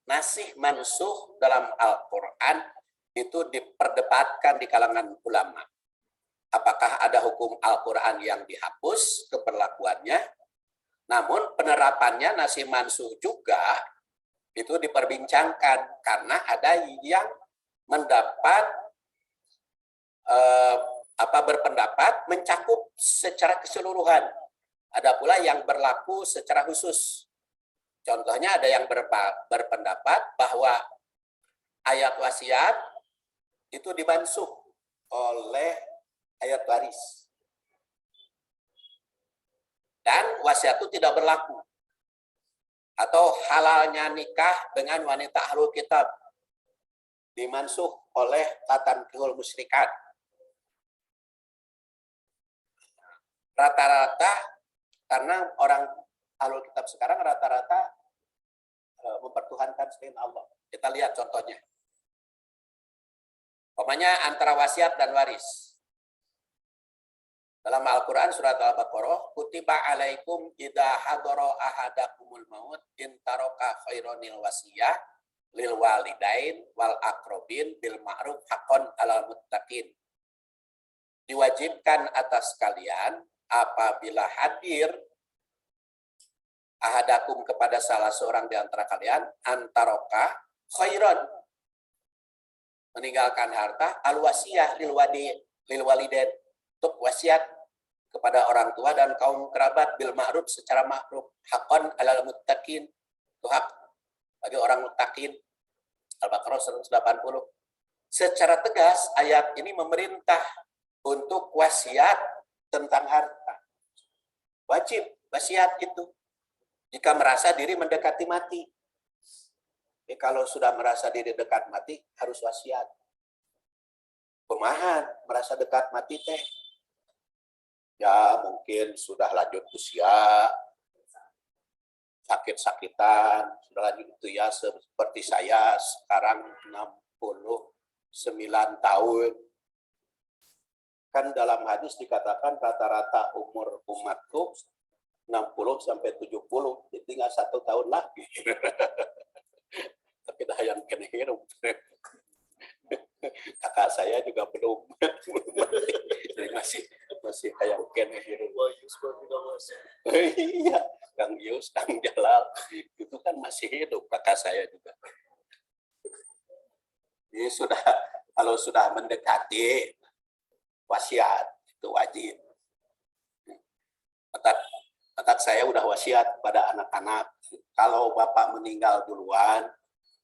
nasih mansuh dalam Al-Quran itu diperdebatkan di kalangan ulama. Apakah ada hukum Al-Quran yang dihapus keberlakuannya? Namun penerapannya nasih mansuh juga itu diperbincangkan karena ada yang berpendapat mencakup secara keseluruhan. Ada pula yang berlaku secara khusus. Contohnya ada yang berpendapat bahwa ayat wasiat itu dimansuh oleh ayat waris. Dan wasiat itu tidak berlaku. Atau halalnya nikah dengan wanita ahlul kitab dimansuh oleh tatanqihul musyrikat. Rata-rata karena orang ahlul kitab sekarang rata-rata mempertuhankan selain Allah. Kita lihat contohnya. Umpamanya antara wasiat dan waris. Dalam Al-Quran surat Al-Baqarah, kutiba alaikum idha hadara ahadakumul maut in taraka khaironil wasiyah lil walidain wal akrobin bil ma'ruf haqqan alal muttaqin. Diwajibkan atas kalian apabila hadir ahadakum kepada salah seorang di antara kalian antaroka khairon meninggalkan harta al wasiyah lil walidain untuk wasiat kepada orang tua dan kaum kerabat bil ma'ruf secara ma'ruf haqqan alal muttaqin, itu hak bagi orang muttaqin. Al-Baqarah 180. Secara tegas ayat ini memerintah untuk wasiat tentang harta. Wajib wasiat itu jika merasa diri mendekati mati. Kalau sudah merasa diri dekat mati harus wasiat. Kumaha merasa dekat mati teh? Ya mungkin sudah lanjut usia, sakit-sakitan, sudah lanjut usia seperti saya sekarang 69 tahun. Kan dalam hadis dikatakan rata-rata umur umatku 60 sampai 70, tinggal 1 tahun lagi. Tapi dah yang kena hirup. Kakak saya juga belum. Jadi masih kayak kena hirup. Iya, Kang Yus, Kang Jalal, itu kan masih hidup kakak saya juga. Ini kalau sudah mendekati wasiat itu wajib. Otak saya udah wasiat pada anak-anak. Kalau bapak meninggal duluan,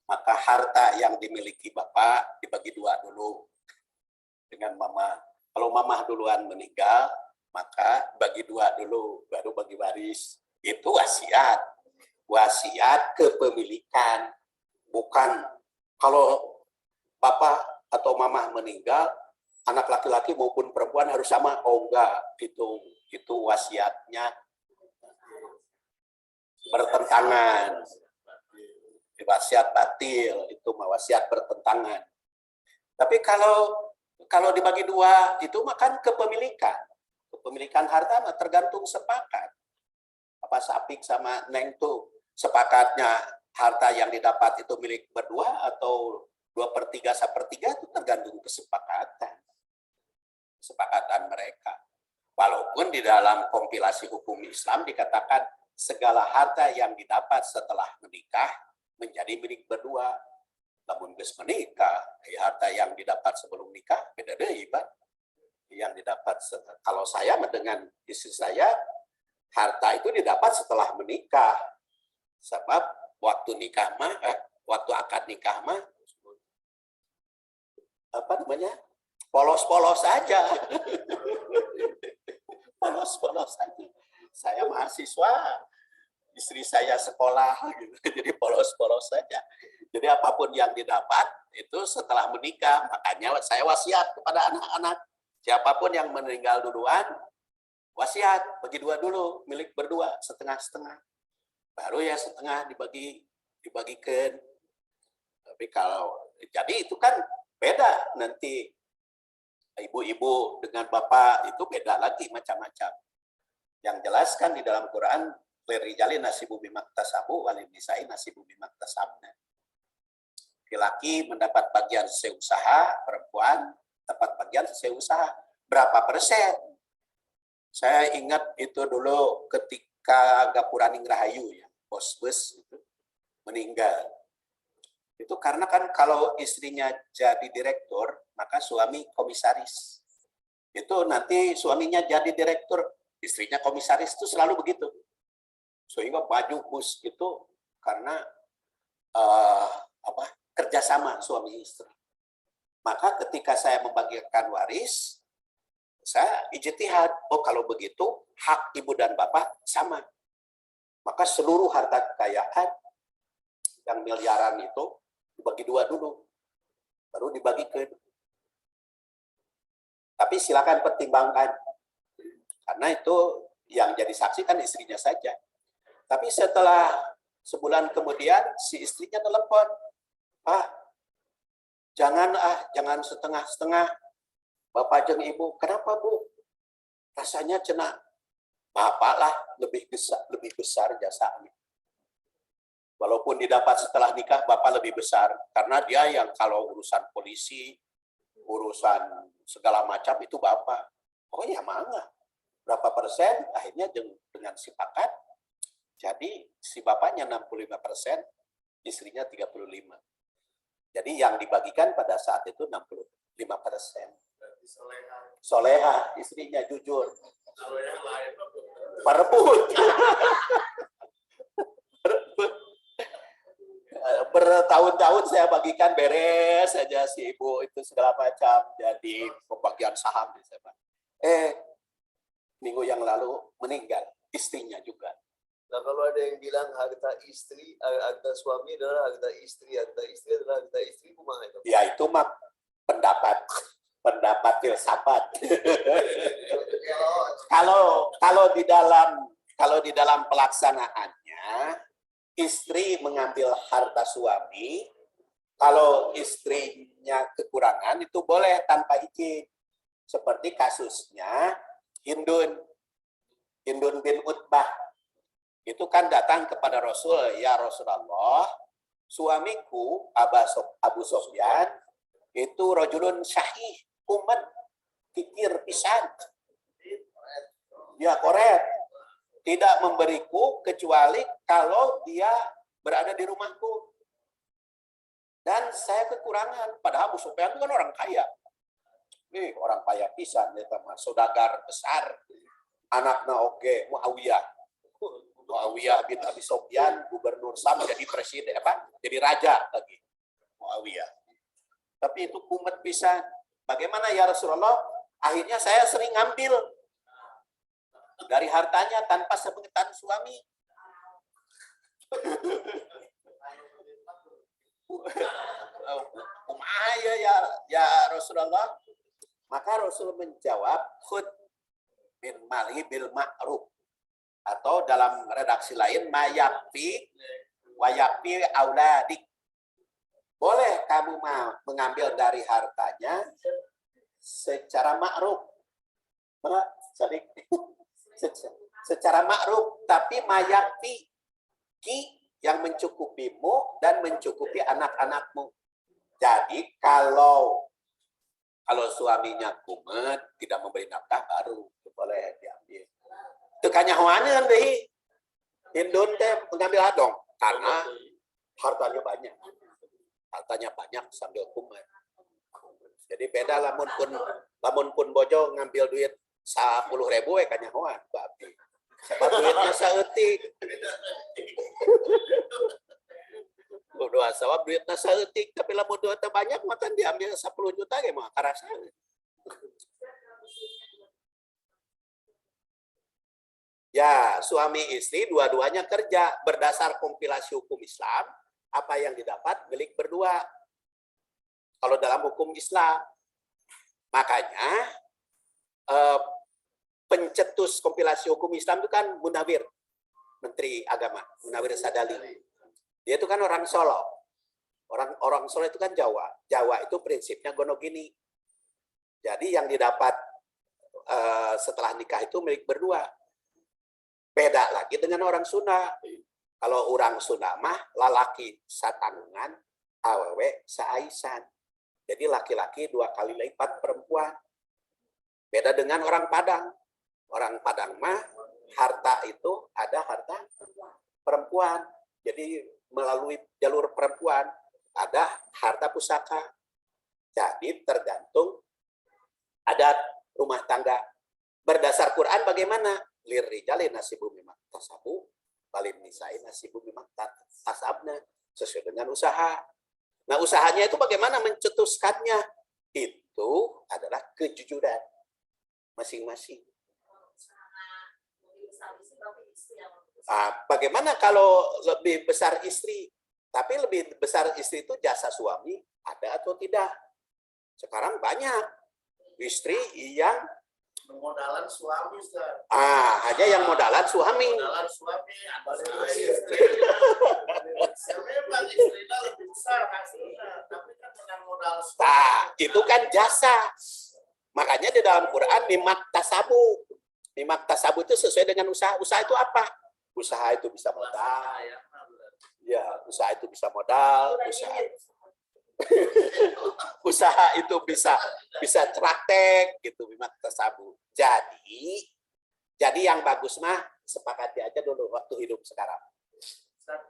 maka harta yang dimiliki bapak dibagi 2 dulu dengan mama. Kalau mama duluan meninggal, maka bagi 2 dulu, baru bagi waris. Itu wasiat. Wasiat kepemilikan. Bukan kalau bapak atau mama meninggal, anak laki-laki maupun perempuan harus sama. Oh enggak, itu wasiatnya bertentangan. Wasiat batil, itu wasiat bertentangan. Tapi kalau dibagi 2 itu makan kepemilikan harta mah tergantung sepakat. Apa Sapik sama Neng tuh sepakatnya harta yang didapat itu milik berdua atau 2/3 1/3 itu tergantung kesepakatan mereka. Walaupun di dalam kompilasi hukum Islam dikatakan segala harta yang didapat setelah menikah menjadi milik berdua. Namun geus menikah, harta yang didapat sebelum nikah beda deui, Pak. Yang didapat kalau saya dengan istri saya, harta itu didapat setelah menikah. Sebab waktu nikah mah, waktu akad nikah mah polos-polos saja. Polos-polos saja. Saya mahasiswa, istri saya sekolah, gitu. Jadi polos-polos saja. Jadi apapun yang didapat itu setelah menikah, makanya saya wasiat kepada anak-anak. Siapapun yang meninggal duluan, wasiat bagi 2 dulu, milik berdua, setengah-setengah. Baru ya setengah dibagikan. Tapi jadi itu kan beda nanti ibu-ibu dengan bapak itu beda lagi macam-macam. Yang jelaskan di dalam Quran, lirijali nasibu bimaktasabu walin nisa'i nasibu bimaktasabna. Laki-laki mendapat bagian sesuai usaha, perempuan dapat bagian sesuai usaha. Berapa persen? Saya ingat itu dulu ketika Gapuraning Rahayu ya, bos-bos itu meninggal. Itu karena kan kalau istrinya jadi direktur, maka suami komisaris. Itu nanti suaminya jadi direktur, istrinya komisaris, itu selalu begitu. Sehingga baju bus itu karena kerjasama suami istri. Maka ketika saya membagikan waris, saya ijtihad, oh kalau begitu hak ibu dan bapak sama. Maka seluruh harta kekayaan yang miliaran itu dibagi 2 dulu, baru dibagikan. Tapi silakan pertimbangkan, karena itu yang jadi saksi kan istrinya saja. Tapi setelah sebulan kemudian si istrinya telepon, Pak, jangan setengah-setengah. Bapak jeung ibu, kenapa Bu? Rasanya cenah bapak lah lebih besar jasanya. Walaupun didapat setelah nikah, bapak lebih besar karena dia yang kalau urusan polisi, urusan segala macam itu bapak. Oh ya mangga. Berapa persen? Akhirnya dengan sepakat. Jadi si bapaknya 65%, istrinya 35%. Jadi yang dibagikan pada saat itu 65%. Soleha, istrinya jujur. Perebut. Bertahun-tahun saya bagikan beres saja si ibu itu segala macam. Jadi pembagian saham. Minggu yang lalu meninggal istrinya juga. Nah kalau ada yang bilang harta istri, harta suami adalah harta istri adalah harta istri, kumaha itu? Ya itu mah pendapat filsafat. kalau di dalam pelaksanaannya istri mengambil harta suami, kalau istrinya kekurangan itu boleh tanpa izin. Seperti kasusnya Hindun bin Utbah. Itu kan datang kepada Rasul, ya Rasulullah, suamiku Abu Sofyan itu rajulun syahih, kuman, kikir pisan. Ya koret. Tidak memberiku kecuali kalau dia berada di rumahku. Dan saya kekurangan. Padahal Abu Sufyan itu kan orang kaya. Orang kaya pisan, ya, saudagar besar. Anaknya oke, Muawiyah bin Abi Sufyan, gubernur Sam, jadi presiden, jadi raja lagi. Muawiyah. Tapi itu kumet pisan. Bagaimana ya Rasulullah? Akhirnya saya sering ngambil dari hartanya tanpa sepengetahuan suami. Kumaha ya Rasulullah? Maka Rasul menjawab, khud min mali bil ma'ruf, atau dalam redaksi lain mayakfi wayakfi auladik. Boleh kamu mengambil dari hartanya secara ma'ruf. Secara ma'ruf, tapi mayakfi yang mencukupimu dan mencukupi anak-anakmu. Jadi kalau suaminya kumet, tidak memberi nafkah, baru boleh diambil. Itu kanyahoaneun deui. Hindun teh mengambil hadong karena hartanya banyak. Hartanya banyak sambil kumet. Jadi beda lamun pun bojo ngambil duit 10.000 kanyahoan babi. Sebab duitnya saeutik. Doa sawab duitnya saeutik, tapi lamun duitnya banyak mah kan diambil 10 juta ge mah karasan. Ya, suami istri dua-duanya kerja berdasar kompilasi hukum Islam, apa yang didapat milik berdua. Kalau dalam hukum Islam. Makanya pencetus kompilasi hukum Islam itu kan Munawir, Menteri Agama, Munawir Sadali. Dia itu kan orang Solo. Orang Solo itu kan Jawa. Jawa itu prinsipnya gonogini. Jadi yang didapat setelah nikah itu milik berdua. Beda lagi dengan orang Sunda. Kalau orang Sunda mah lalaki satanggungan, awewe saaisan. Jadi laki-laki 2 kali lipat perempuan. Beda dengan orang Padang. Orang Padang mah harta itu ada harta perempuan. Jadi melalui jalur perempuan ada harta pusaka. Jadi tergantung adat rumah tangga. Berdasar Quran bagaimana? Lirrijali nasibu mimma tasabu, walin nisa'i nasibu mimma tasabna, sesuai dengan usaha. Nah, usahanya itu bagaimana mencetuskannya? Itu adalah kejujuran masing-masing. Bagaimana kalau lebih besar istri? Tapi lebih besar istri itu jasa suami ada atau tidak? Sekarang banyak istri yang modalan suami, Ustaz. Hanya yang modalan suami. Modalan suami ada istri. Memang istrinya lebih besar hasilnya, tapi kan dengan modal Itu kan jasa. Makanya di dalam Quran nimat tasabu. Nimat tasabu itu sesuai dengan usaha. Usaha itu apa? Usaha itu bisa modal. Ya, usaha itu bisa modal, usaha itu bisa praktek gitu, nimat tasabu. Jadi yang bagus mah sepakati aja dulu waktu hidup sekarang. Ustaz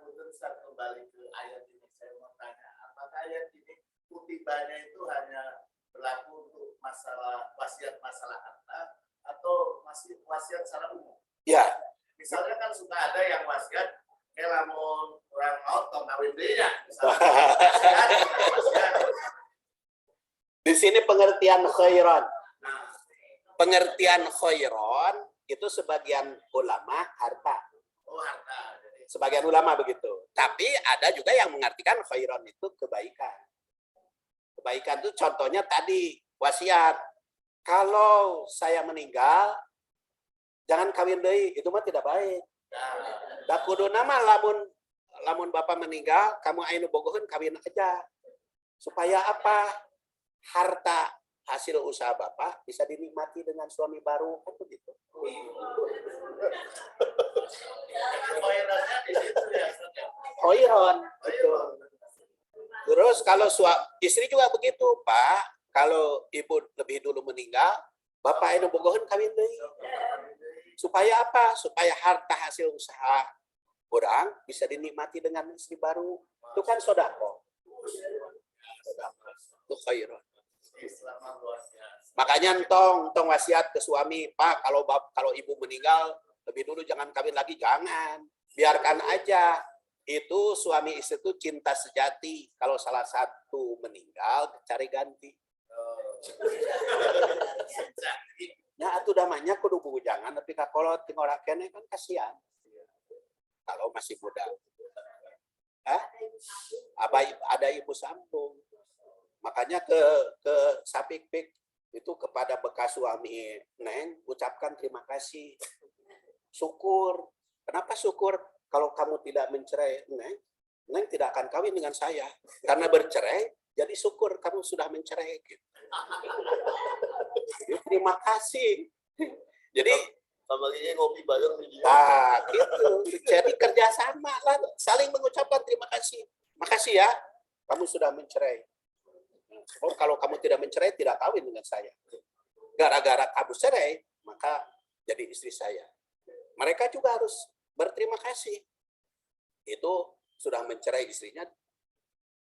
kembali ke ayat ini, saya mau tanya, apakah ayat ini kutibahnya itu hanya berlaku untuk masalah wasiat masalah harta atau masih wasiat secara umum? Ya. Misalnya kan suka ada yang wasiat kayak lamun orang mau tong kawin deui nya. Di sini pengertian khairan. Nah, Pengertian khairan itu sebagian ulama harta. oh harta. Sebagian ulama begitu. Tapi ada juga yang mengartikan khairan itu kebaikan. Kebaikan itu contohnya tadi wasiat. Kalau saya meninggal, jangan kawin deui, itu mah tidak baik. Da kuduna mah lamun bapak meninggal, kamu anu bogoheun kawin aja. Supaya apa? Harta hasil usaha bapak bisa dinikmati dengan suami baru, kan begitu. Khairan itu. Terus kalau istri juga begitu, Pak. Kalau ibu lebih dulu meninggal, bapak anu bogoheun kawin deui. Supaya apa? Supaya harta hasil usaha orang bisa dinikmati dengan istri baru. Itu kan sodako. Itu khairan. Makanya tong wasiat ke suami, Pak, kalau ibu meninggal lebih dulu jangan kawin lagi, jangan. Biarkan aja. Itu suami istri itu cinta sejati. Kalau salah satu meninggal, cari ganti. Ya, atuh damanya kudu bujangan, tapi kakolot ting ora kene kan kasihan. Kalau masih muda. Ada ibu sambung. Makanya ke Sapikpik itu kepada bekas suami Neng, ucapkan terima kasih. Syukur. Kenapa syukur? Kalau kamu tidak mencerai Neng tidak akan kawin dengan saya. Karena bercerai, jadi syukur kamu sudah mencerai. Gitu. Terima kasih. Jadi Kamaginya ngopi bareng di gitu. Jadi kerjasama lah, saling mengucapkan terima kasih. Makasih ya, kamu sudah mencerai. Oh, kalau kamu tidak mencerai, tidak kawin dengan saya. Gara-gara kamu cerai, maka jadi istri saya. Mereka juga harus berterima kasih. Itu sudah mencerai istrinya,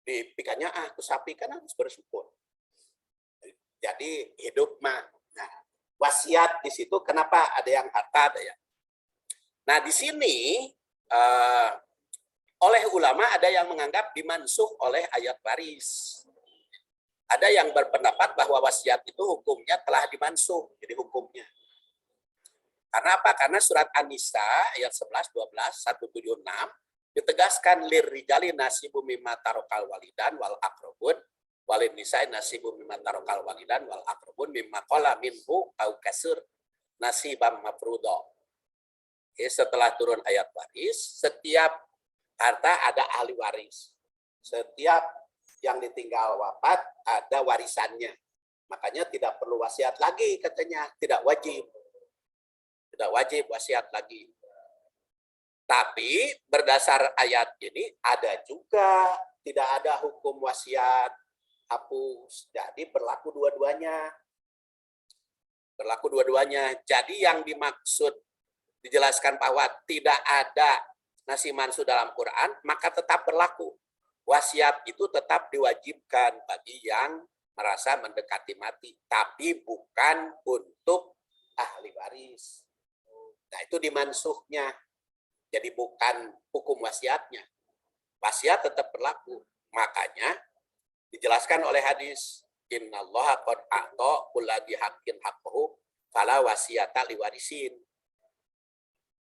dipikannya sapi kan harus bersyukur. Jadi hidup mah. Nah, wasiat di situ kenapa ada yang harta, ada yang. Nah, di sini oleh ulama ada yang menganggap dimansuh oleh ayat waris. Ada yang berpendapat bahwa wasiat itu hukumnya telah dimansuh, jadi hukumnya. Karena apa? Karena surat An-Nisa ayat 11, 12, 176 ditegaskan lirrijali nasibu mimma tarokal walidan wal aqrabun walin nisai nasibu mimma tarokal walidan wal aqrabun mimma qala minhu au kasur nasibam mafruḍa. Setelah turun ayat waris, setiap harta ada ahli waris. Setiap yang ditinggal wafat ada warisannya. Makanya tidak perlu wasiat lagi katanya, tidak wajib. Tidak wajib wasiat lagi. Tapi berdasar ayat ini ada juga tidak ada hukum wasiat hapus. Jadi berlaku dua-duanya. Berlaku dua-duanya. Jadi yang dimaksud dijelaskan bahwa tidak ada nasi mansuh dalam Quran, maka tetap berlaku. Wasiat itu tetap diwajibkan bagi yang merasa mendekati mati, tapi bukan untuk ahli waris. Nah, itu dimansuhnya. Jadi bukan hukum wasiatnya. Wasiat tetap berlaku. Makanya dijelaskan oleh hadis, innallaha qad a'ta kulladzi haqqin haqqahu fala wasiyata liwarisin.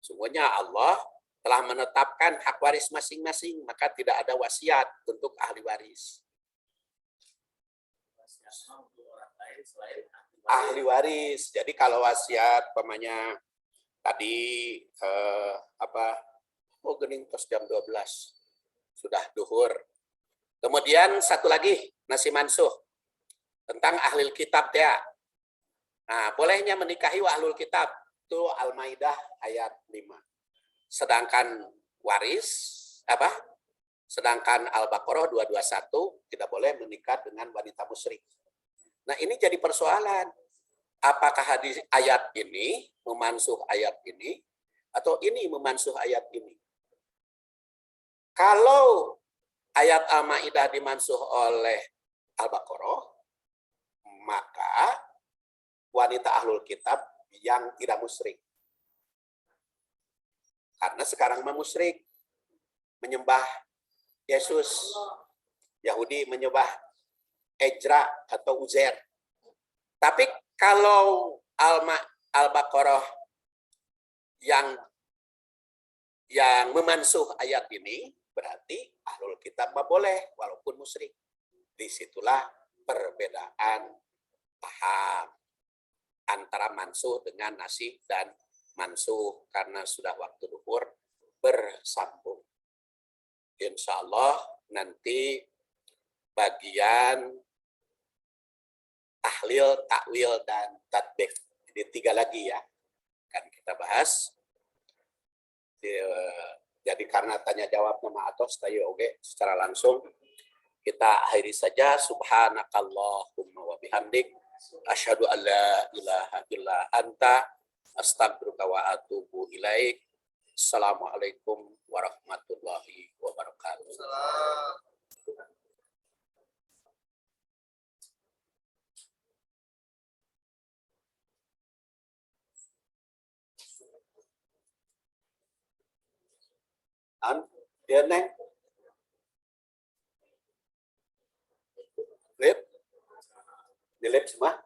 Sungguhnya Allah telah menetapkan hak waris masing-masing, maka tidak ada wasiat untuk ahli waris. Ahli waris. Jadi kalau wasiat pemanya tadi gening tos jam 12 sudah duhur. Kemudian satu lagi nasi mansuh. tentang ahlul kitab ya. Nah, bolehnya menikahi ahlul kitab itu Al-Maidah ayat 5. Sedangkan waris apa? Sedangkan Al-Baqarah 221 tidak boleh menikah dengan wanita musyrik. Nah, ini jadi persoalan. Apakah hadis ayat ini memansuh ayat ini atau ini memansuh ayat ini? Kalau ayat Al-Maidah dimansuh oleh Al-Baqarah, maka wanita ahlul kitab yang tidak musyrik. Karena sekarang musyrik menyembah Yesus. Yahudi menyembah Ezra atau Uzair. Tapi kalau Al-Baqarah yang memansuh ayat ini, berarti ahlul kitab boleh walaupun musyrik. Disitulah perbedaan paham antara mansuh dengan nasih dan mansuh karena sudah waktu duhur bersambung. Insya Allah nanti bagian tahlil, takwil, dan tatbik. Jadi 3 lagi ya. Kan kita bahas. Jadi karena tanya jawab nama atau tayo oke secara langsung kita akhiri saja. Subhanakallahumma wa bihamdik asyhadu an la ilaha illa anta astaghfiruka wa atubu ilaik. Assalamualaikum warahmatullahi wabarakatuh. Dia neng lip semua.